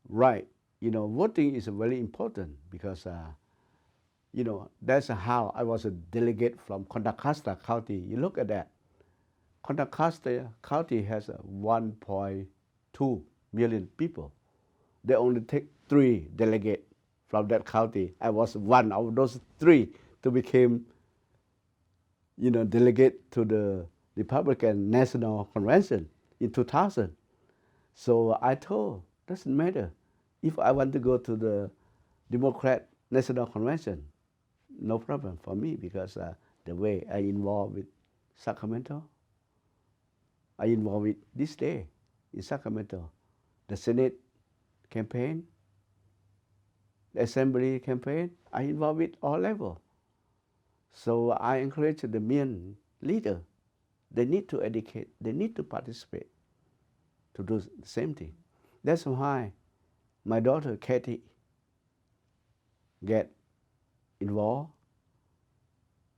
Right, voting is very important because, that's how I was a delegate from Contra Costa County. You look at that. Contra Costa County has 1.2 million people. They only take 3 delegates from that county. I was one of those 3 to become, delegate to the Republican National Convention in 2000. So I told, doesn't matter. If I want to go to the Democrat National Convention, no problem for me because the way I involved with Sacramento, I involved with this day in Sacramento, the Senate campaign, the Assembly campaign, I involved with all levels. So I encourage the Mien leader, they need to educate, they need to participate to do the same thing. That's why my daughter Katie get involved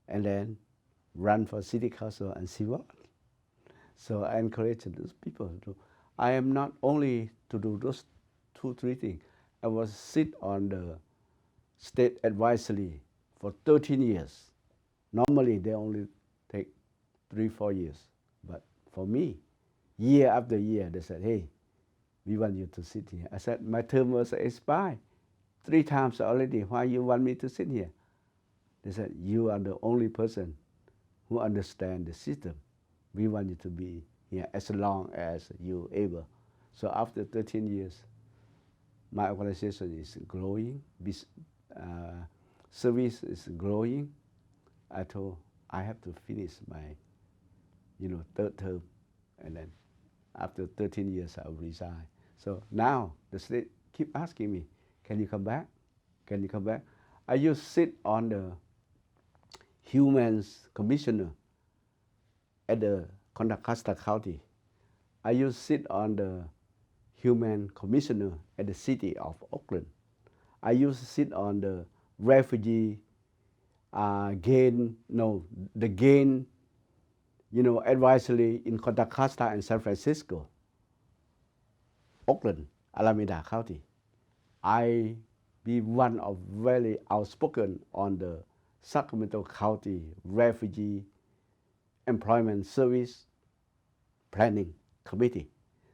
and then run for city council and see what. So I encourage those people to. I am not only to do those 2-3 things. I was sit on the state advisory for 13 years. Normally they only take 3-4 years, but for me, year after year, they said, "Hey, we want you to sit here." I said, "My term was expired 3 times already. Why you want me to sit here?" They said, "You are the only person who understands the system. We want you to be here as long as you able." So after 13 years, my organization is growing, service is growing. I told I have to finish my, 3rd term, and then after 13 years I will resign. So now the state keep asking me, "Can you come back? Can you come back?" I used to sit on the Human Commissioner at the Contra Costa County. I used to sit on the Human Commissioner at the city of Oakland. I used to sit on the Refugee gain, no, the gain, advisory in Contra Costa and San Francisco, Oakland, Alameda County. I be one of very outspoken on the Sacramento County Refugee Employment Service Planning Committee.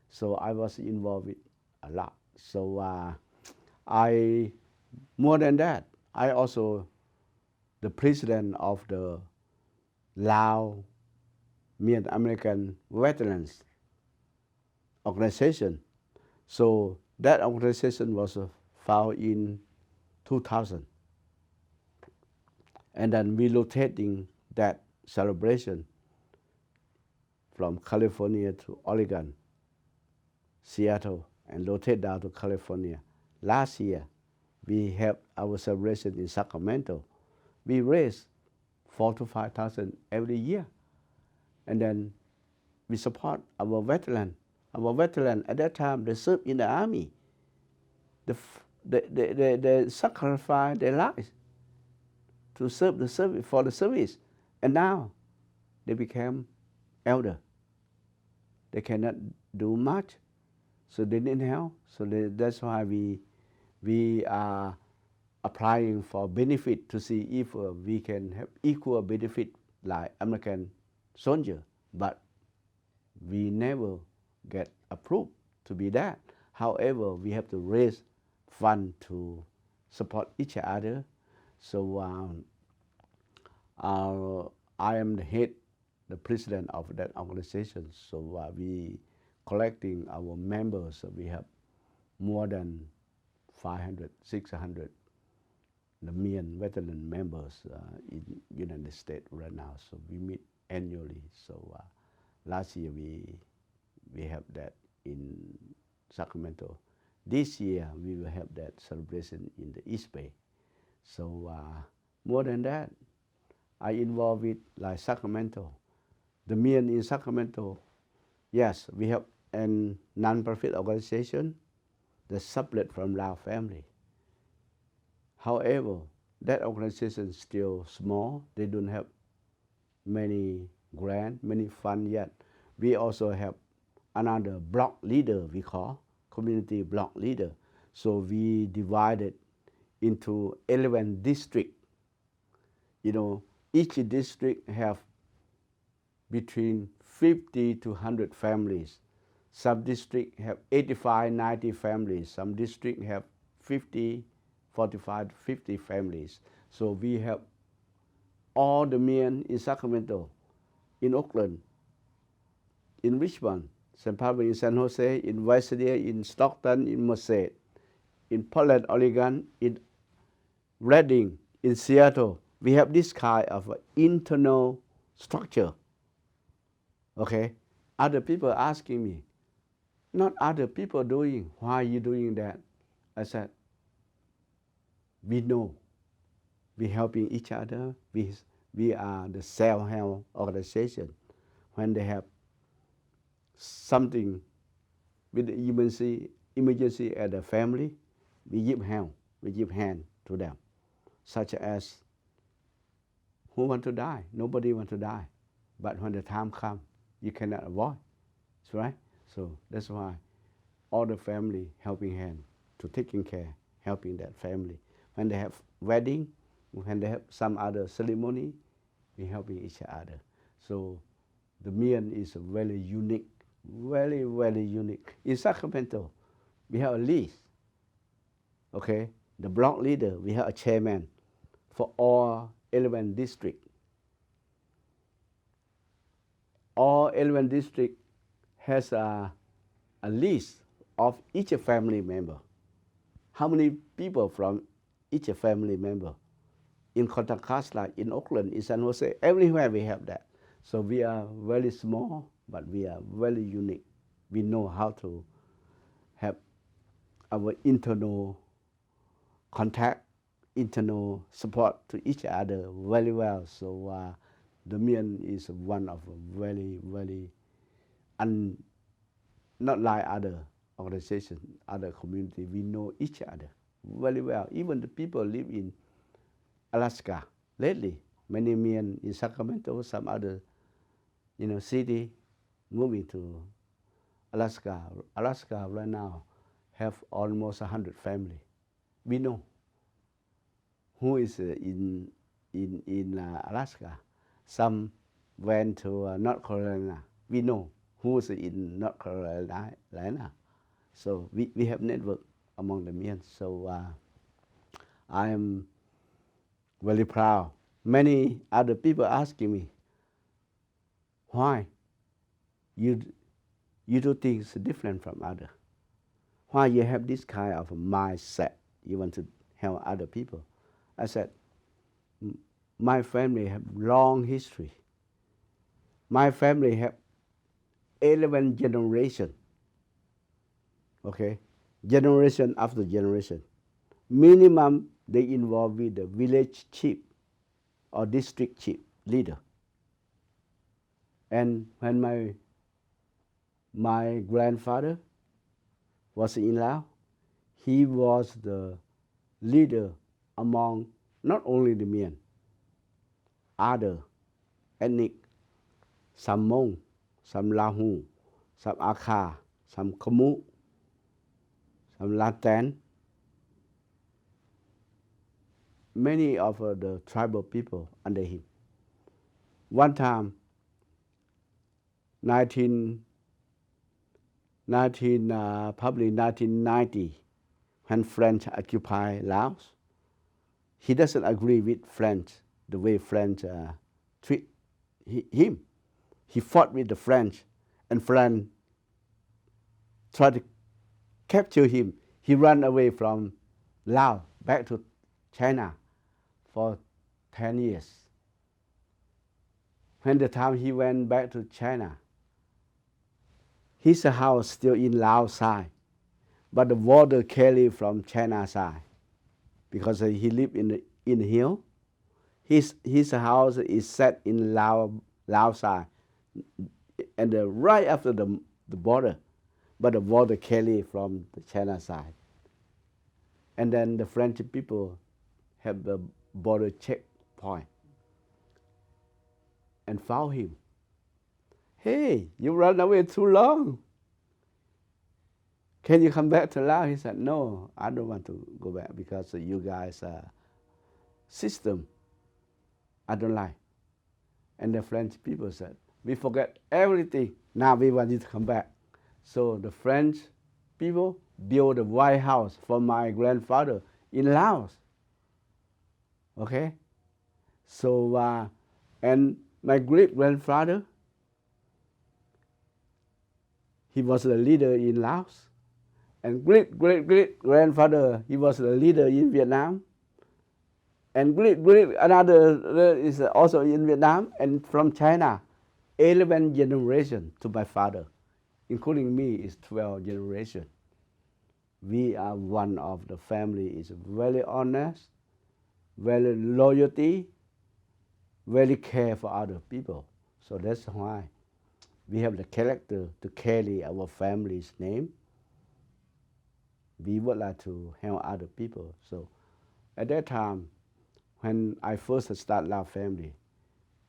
So I was involved with a lot. So more than that, I also the president of the Lao Myanmar American Veterans Organization. So that organization was founded in 2000. And then relocating that celebration from California to Oregon, Seattle, and rotate down to California. Last year, we had our celebration in Sacramento. We raised 4,000 to 5,000 every year. And then we support our veterans. Our veterans at that time, they served in the army. They sacrificed their lives to serve the service, for the service. And now they became elder. They cannot do much, so they need help. So that's why we are applying for benefit to see if we can have equal benefit like American soldier, but we never get approved to be that. However, we have to raise funds to support each other. So I am the head, the president of that organization. So we collecting our members. So we have more than 500, 600 the Myanmar veteran members in United States right now. So we meet annually. So last year we have that in Sacramento. This year we will have that celebration in the East Bay. So more than that, I involved with like Sacramento. The Myanmar in Sacramento, yes, we have a non-profit organization that's separate from Lao family. However, that organization is still small. They don't have many grants, many funds yet. We also have another block leader, we call community block leader. So we divided into 11 districts. Each district have between 50 to 100 families. Some districts have 85, 90 families. Some districts have 50, 45, 50 families. So we have all the men in Sacramento, in Oakland, in Richmond, St. Paul, in San Jose, in Visalia, in Stockton, in Merced, in Portland, Oregon, in Redding, in Seattle. We have this kind of internal structure. Okay? Other people asking me, not other people doing, why are you doing that? I said, we know. We're helping each other. We are the self-help organization. When they have something with the emergency at the family, we give help. We give hand to them. Such as, who want to die? Nobody want to die. But when the time comes, you cannot avoid. That's right? So that's why all the family helping hand to taking care, helping that family. When they have wedding, when they have some other ceremony, we helping each other. So the Myanmar is very unique, very, very unique. In Sacramento, we have a list. Okay? The block leader, we have a chairman for all 11 districts. All 11 districts has a list of each family member. How many people from each family member? In Contra Costa, in Oakland, in San Jose, everywhere we have that. So we are very small, but we are very unique. We know how to have our internal contact, internal support to each other very well. So the Myanmar is one of a very, very, not like other organizations, other communities. We know each other very well. Even the people live in Alaska, lately. Many men in Sacramento, some other, city, moving to Alaska. Alaska right now have almost 100 family. We know who is in Alaska. Some went to North Carolina. We know who's in North Carolina. So we have network among the men. So I am very proud. Many other people asking me, why you do things different from others? Why you have this kind of mindset? You want to help other people? I said, my family have long history. My family have 11 generation. Okay, generation after generation. Minimum they involve with the village chief or district chief leader. And when my grandfather was in Laos, he was the leader among not only the men, other ethnic, some Hmong, some Lahu, some Akha, some Khmu, some Latan, many of the tribal people under him. One time, probably 1990, when French occupied Laos, he doesn't agree with French, the way French treat him. He fought with the French, and French tried to capture him. He ran away from Laos back to China for 10 years. When the time he went back to China, his house still in Laos side, but the water carried from China side, because he lived in the hill. His house is set in Laos side, and right after the border, but the water carried from the China side. And then the French people have the border checkpoint and found him. Hey, you run away too long. Can you come back to Laos? He said, no, I don't want to go back because you guys' system, I don't like. And the French people said, we forget everything. Now we want you to come back. So the French people built a White House for my grandfather in Laos. Okay? So, and my great-grandfather, he was the leader in Laos. And great-great-great-grandfather, he was the leader in Vietnam. And another is also in Vietnam, and from China, 11 generations to my father, including me, is 12 generations. We are one of the family is very honest, very loyalty, very care for other people. So that's why we have the character to carry our family's name. We would like to help other people. So at that time, when I first started our family,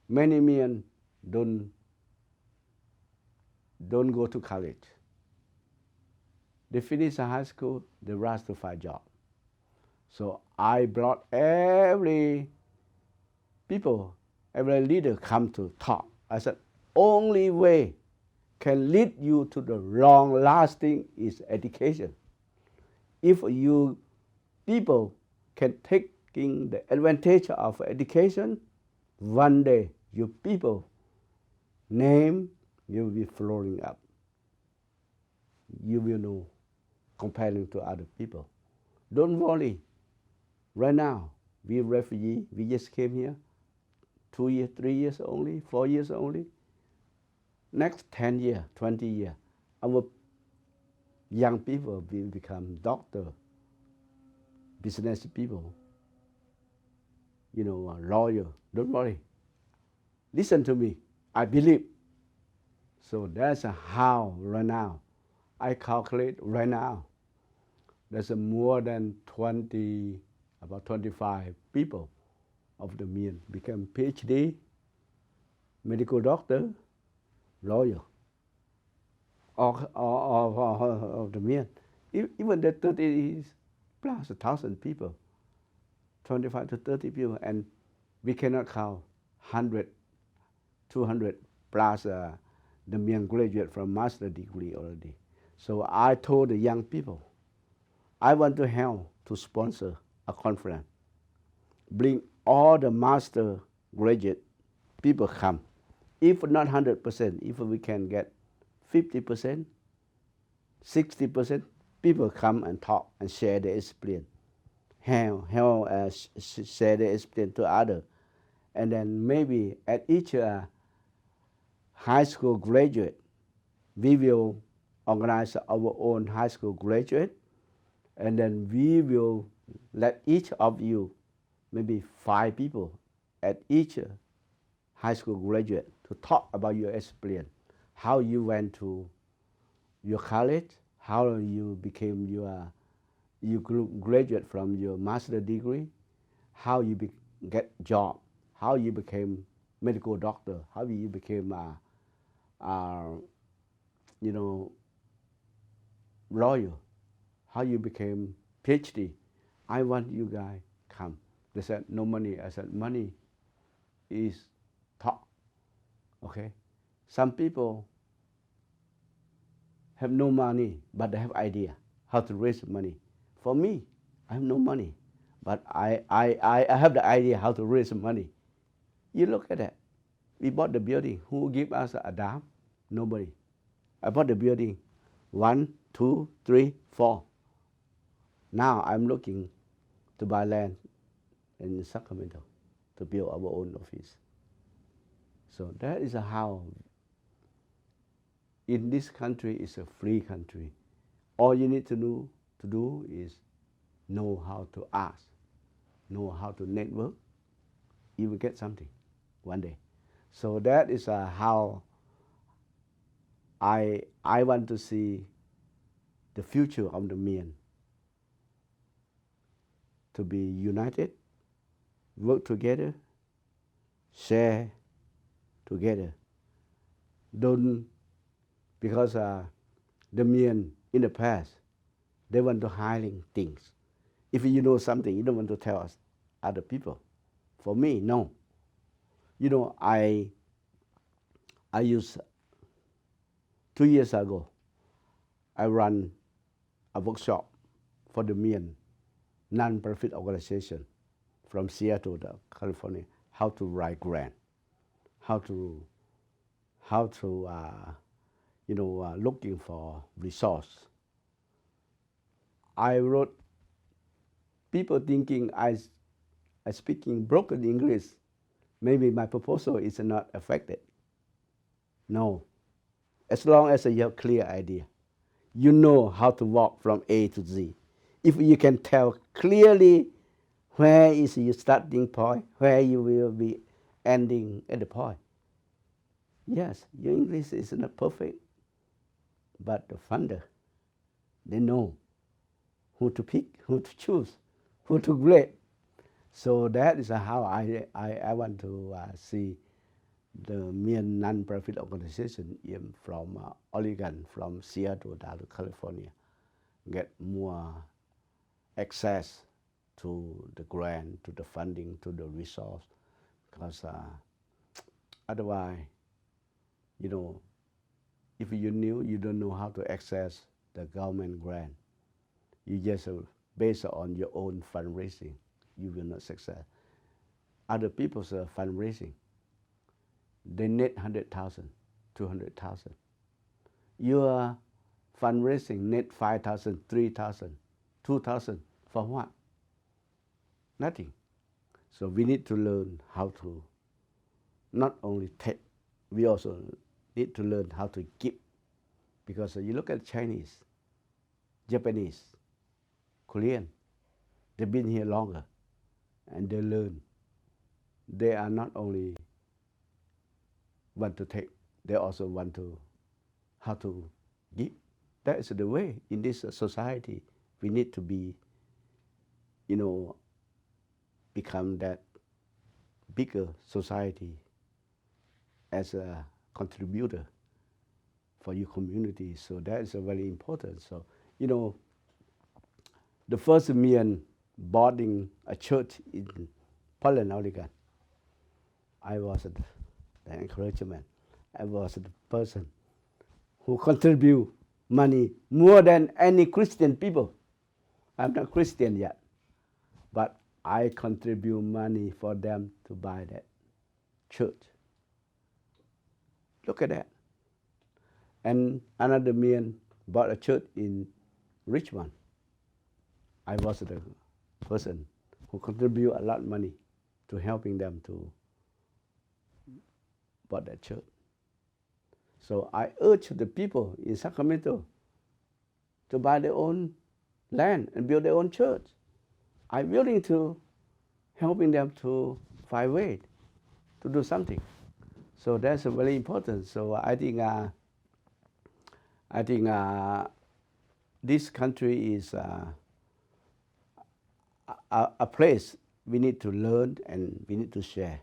many men don't go to college. They finish high school, they rush to find job. So I brought every leader come to talk. I said, only way can lead you to the long-lasting is education. If you people can taking the advantage of education, one day your people name will be flowing up. You will know comparing to other people. Don't worry. Right now, we refugees, we just came here 2 years, 3 years only, 4 years only. Next 10 years, 20 years, our young people will become doctor, business people, lawyer. Don't worry. Listen to me. I believe. So that's how right now, I calculate right now, there's more than about 25 people of the Mien, become PhD, medical doctor, lawyer, of the Mien. Even the 30 plus 1,000 people, 25 to 30 people, and we cannot count 100, 200 plus the Mien graduate from master degree already. So I told the young people, I want to help to sponsor a conference. Bring all the master graduate people come. If not 100%, if we can get 50%, 60%, people come and talk and share their experience. Share their experience to others. And then maybe at each high school graduate, we will organize our own high school graduate, and then we will let each of you, maybe 5 people at each high school graduate, to talk about your experience, how you went to your college, how you became you graduate from your master degree, how you get job, how you became medical doctor, how you became lawyer, how you became PhD. I want you guys come. They said no money. I said money is talk. Okay, some people have no money, but they have idea how to raise money. For me, I have no money, but I have the idea how to raise money. You look at that. We bought the building. Who give us a dime? Nobody. I bought the building. 1, 2, 3, 4. Now I'm looking to buy land in Sacramento to build our own office. So that is how in this country is a free country. All you need to do is know how to ask, know how to network. You will get something one day. So that is how I want to see the future of the Mien, to be united, work together, share together. Don't, because the Mien in the past, they want to hiding things. If you know something, you don't want to tell us other people. For me, no. I used 2 years ago, I run a workshop for the Mien non-profit organization from Seattle to California, how to write grant, how to looking for resource. I wrote, people thinking I speaking broken English, maybe my proposal is not affected. No, as long as you have clear idea, you know how to walk from A to Z. If you can tell clearly where is your starting point, where you will be ending at the point. Yes, your English is not perfect, but the funder, they know who to pick, who to choose, who to grade. So that is how I want to see the Mien non-profit organization from Oregon, from Seattle down to California, get more access to the grant, to the funding, to the resource, because otherwise, if you knew, you don't know how to access the government grant. You just based on your own fundraising, you will not succeed. Other people's fundraising, they need 100,000, 200,000. Your fundraising need 5,000, 3,000, 2,000 for what? Nothing. So we need to learn how to not only take, we also need to learn how to give. Because you look at Chinese, Japanese, Korean, they've been here longer and they learn. They are not only want to take, they also want to how to give. That is the way in this society. We need to be, become that bigger society as a contributor for your community. So that is very important. So, you know, the first million boarding a church in Portland, Oregon. I was the encouragement. I was the person who contribute money more than any Christian people. I'm not Christian yet, but I contribute money for them to buy that church. Look at that. And another man bought a church in Richmond. I was the person who contribute a lot of money to helping them to buy that church. So I urge the people in Sacramento to buy their own land and build their own church. I'm willing to helping them to find way to do something. So that's very important. So I think this country is a place we need to learn and we need to share.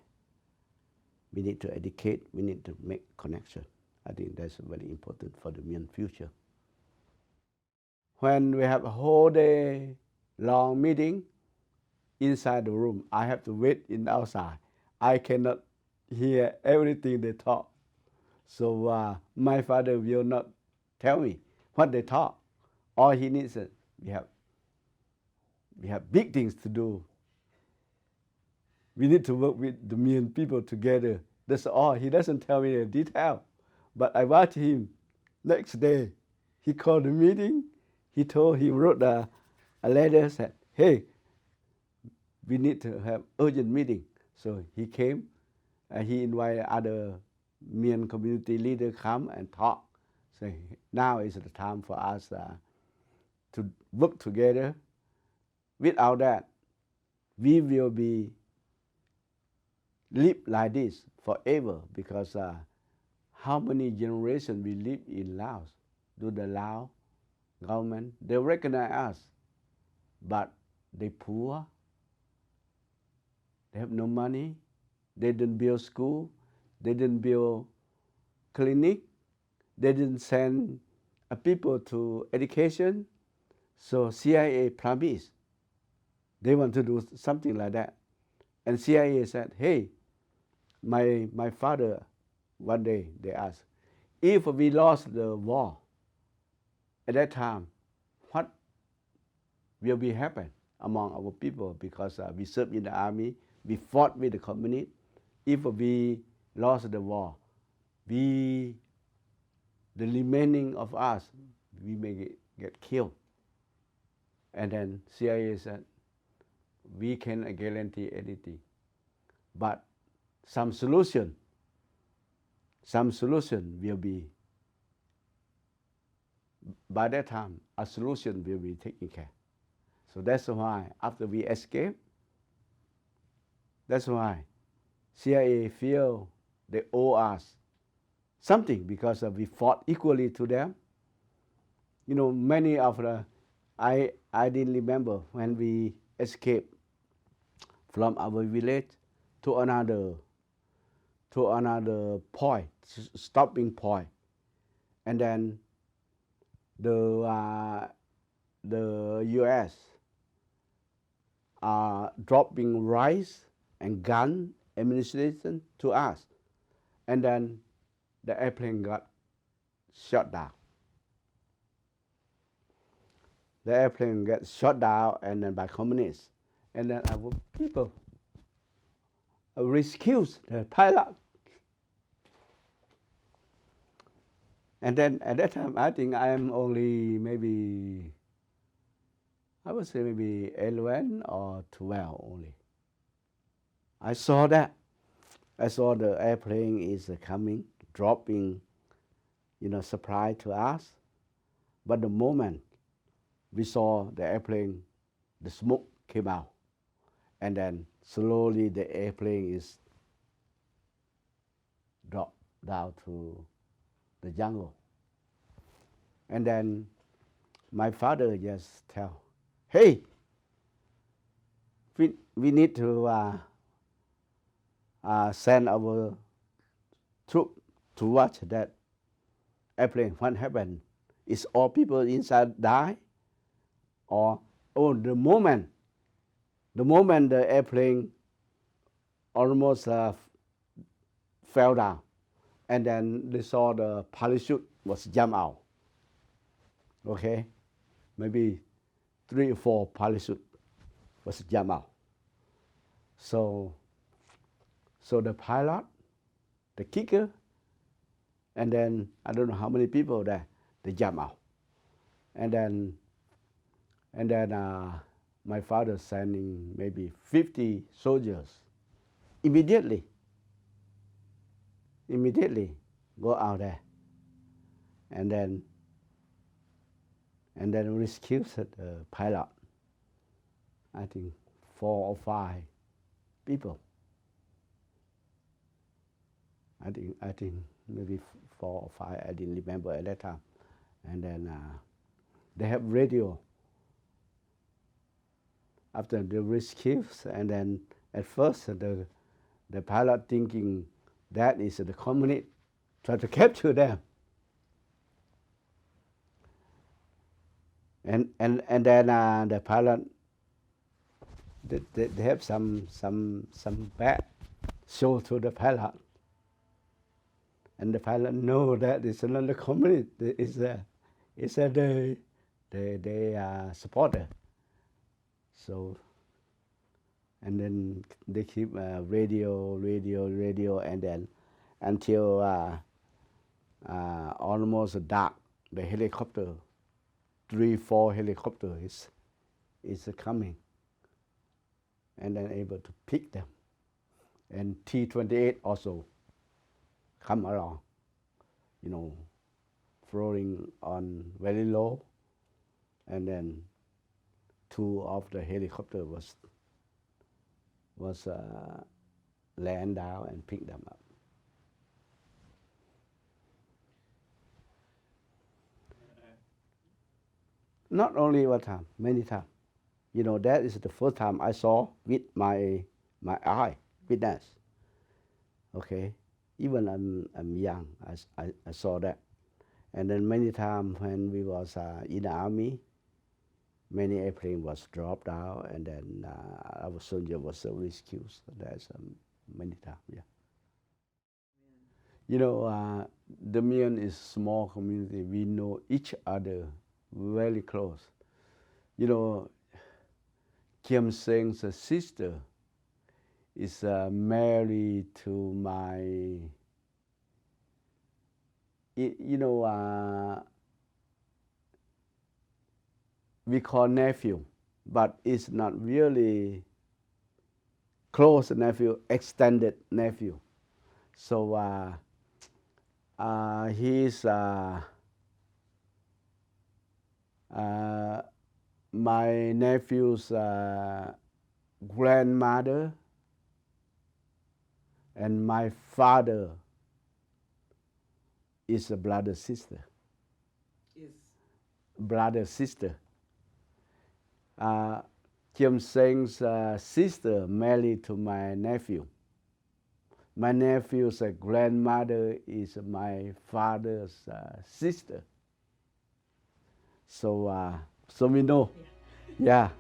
We need to educate. We need to make connection. I think that's very important for the Myanmar future. When we have a whole day long meeting inside the room, I have to wait in outside. I cannot hear everything they talk. So my father will not tell me what they talk. All he needs is we have big things to do. We need to work with the Myanmar people together. That's all. He doesn't tell me the detail. But I watch him. Next day, he called the meeting. He wrote a letter, said, hey, we need to have urgent meeting. So he came and he invited other Myanmar community leaders come and talk. So now is the time for us to work together. Without that, we will be live like this forever because how many generations we live in Laos? Do the Lao government, they recognize us, but they poor, they have no money, they didn't build school, they didn't build clinic, they didn't send people to education. So CIA promised they want to do something like that. And CIA said, hey, my father, one day they asked, if we lost the war at that time, what will be happen among our people? Because we served in the army, we fought with the communists. If we lost the war, the remaining of us, we may get killed. And then CIA said, we cannot guarantee anything, but some solution will be, by that time, a solution will be taken care. So that's why after we escape, that's why CIA feel they owe us something because we fought equally to them. You know, many of I didn't remember when we escaped from our village to another point, stopping point, and then the U.S. are dropping rice and gun ammunition to us, and then the airplane got shot down. The airplane got shot down and then by communists, and then our people rescued the pilot. And then at that time, I think I am only maybe, I would say maybe 11 or 12 only. I saw that. I saw the airplane is coming, dropping, supply to us. But the moment we saw the airplane, the smoke came out. And then slowly the airplane is dropped down to the jungle. And then my father just tell, hey, we need to send our troop to watch that airplane. What happened? Is all people inside die, or the moment the airplane almost fell down, and then they saw the parachute was jump out. Okay, maybe 3 or 4 parachute was jump out. So the pilot, the kicker, and then I don't know how many people there, they jump out, and then my father sending maybe 50 soldiers immediately go out there, and then rescue the pilot. I think 4 or 5 people. I think maybe 4 or 5. I didn't remember at that time. And then they have radio after the rescues, and then at first the pilot thinking that is the communist try to capture them, and then the pilot they have some bad show to the pilot, and the pilot know that it's not the communist, it's they supporter. So, and then they keep radio, and then until almost dark, the helicopter, 3, 4 helicopters is coming, and then able to pick them, and T-28 also come along, floating on very low, and then 2 of the helicopter was land down and pick them up. Not only one time, many times. That is the first time I saw with my eye, witness. Okay, even I'm young, I saw that, and then many times when we was in the army, many airplane was dropped out, and then our soldier was rescued. So that's many times, yeah. The Mien is small community. We know each other very close. Kim Seng's sister is married to my, we call nephew, but it's not really close nephew, extended nephew. So he's my nephew's grandmother and my father is a brother sister. Brother sister. Kim Seng's sister married to my nephew. My nephew's grandmother is my father's sister. So we know, yeah.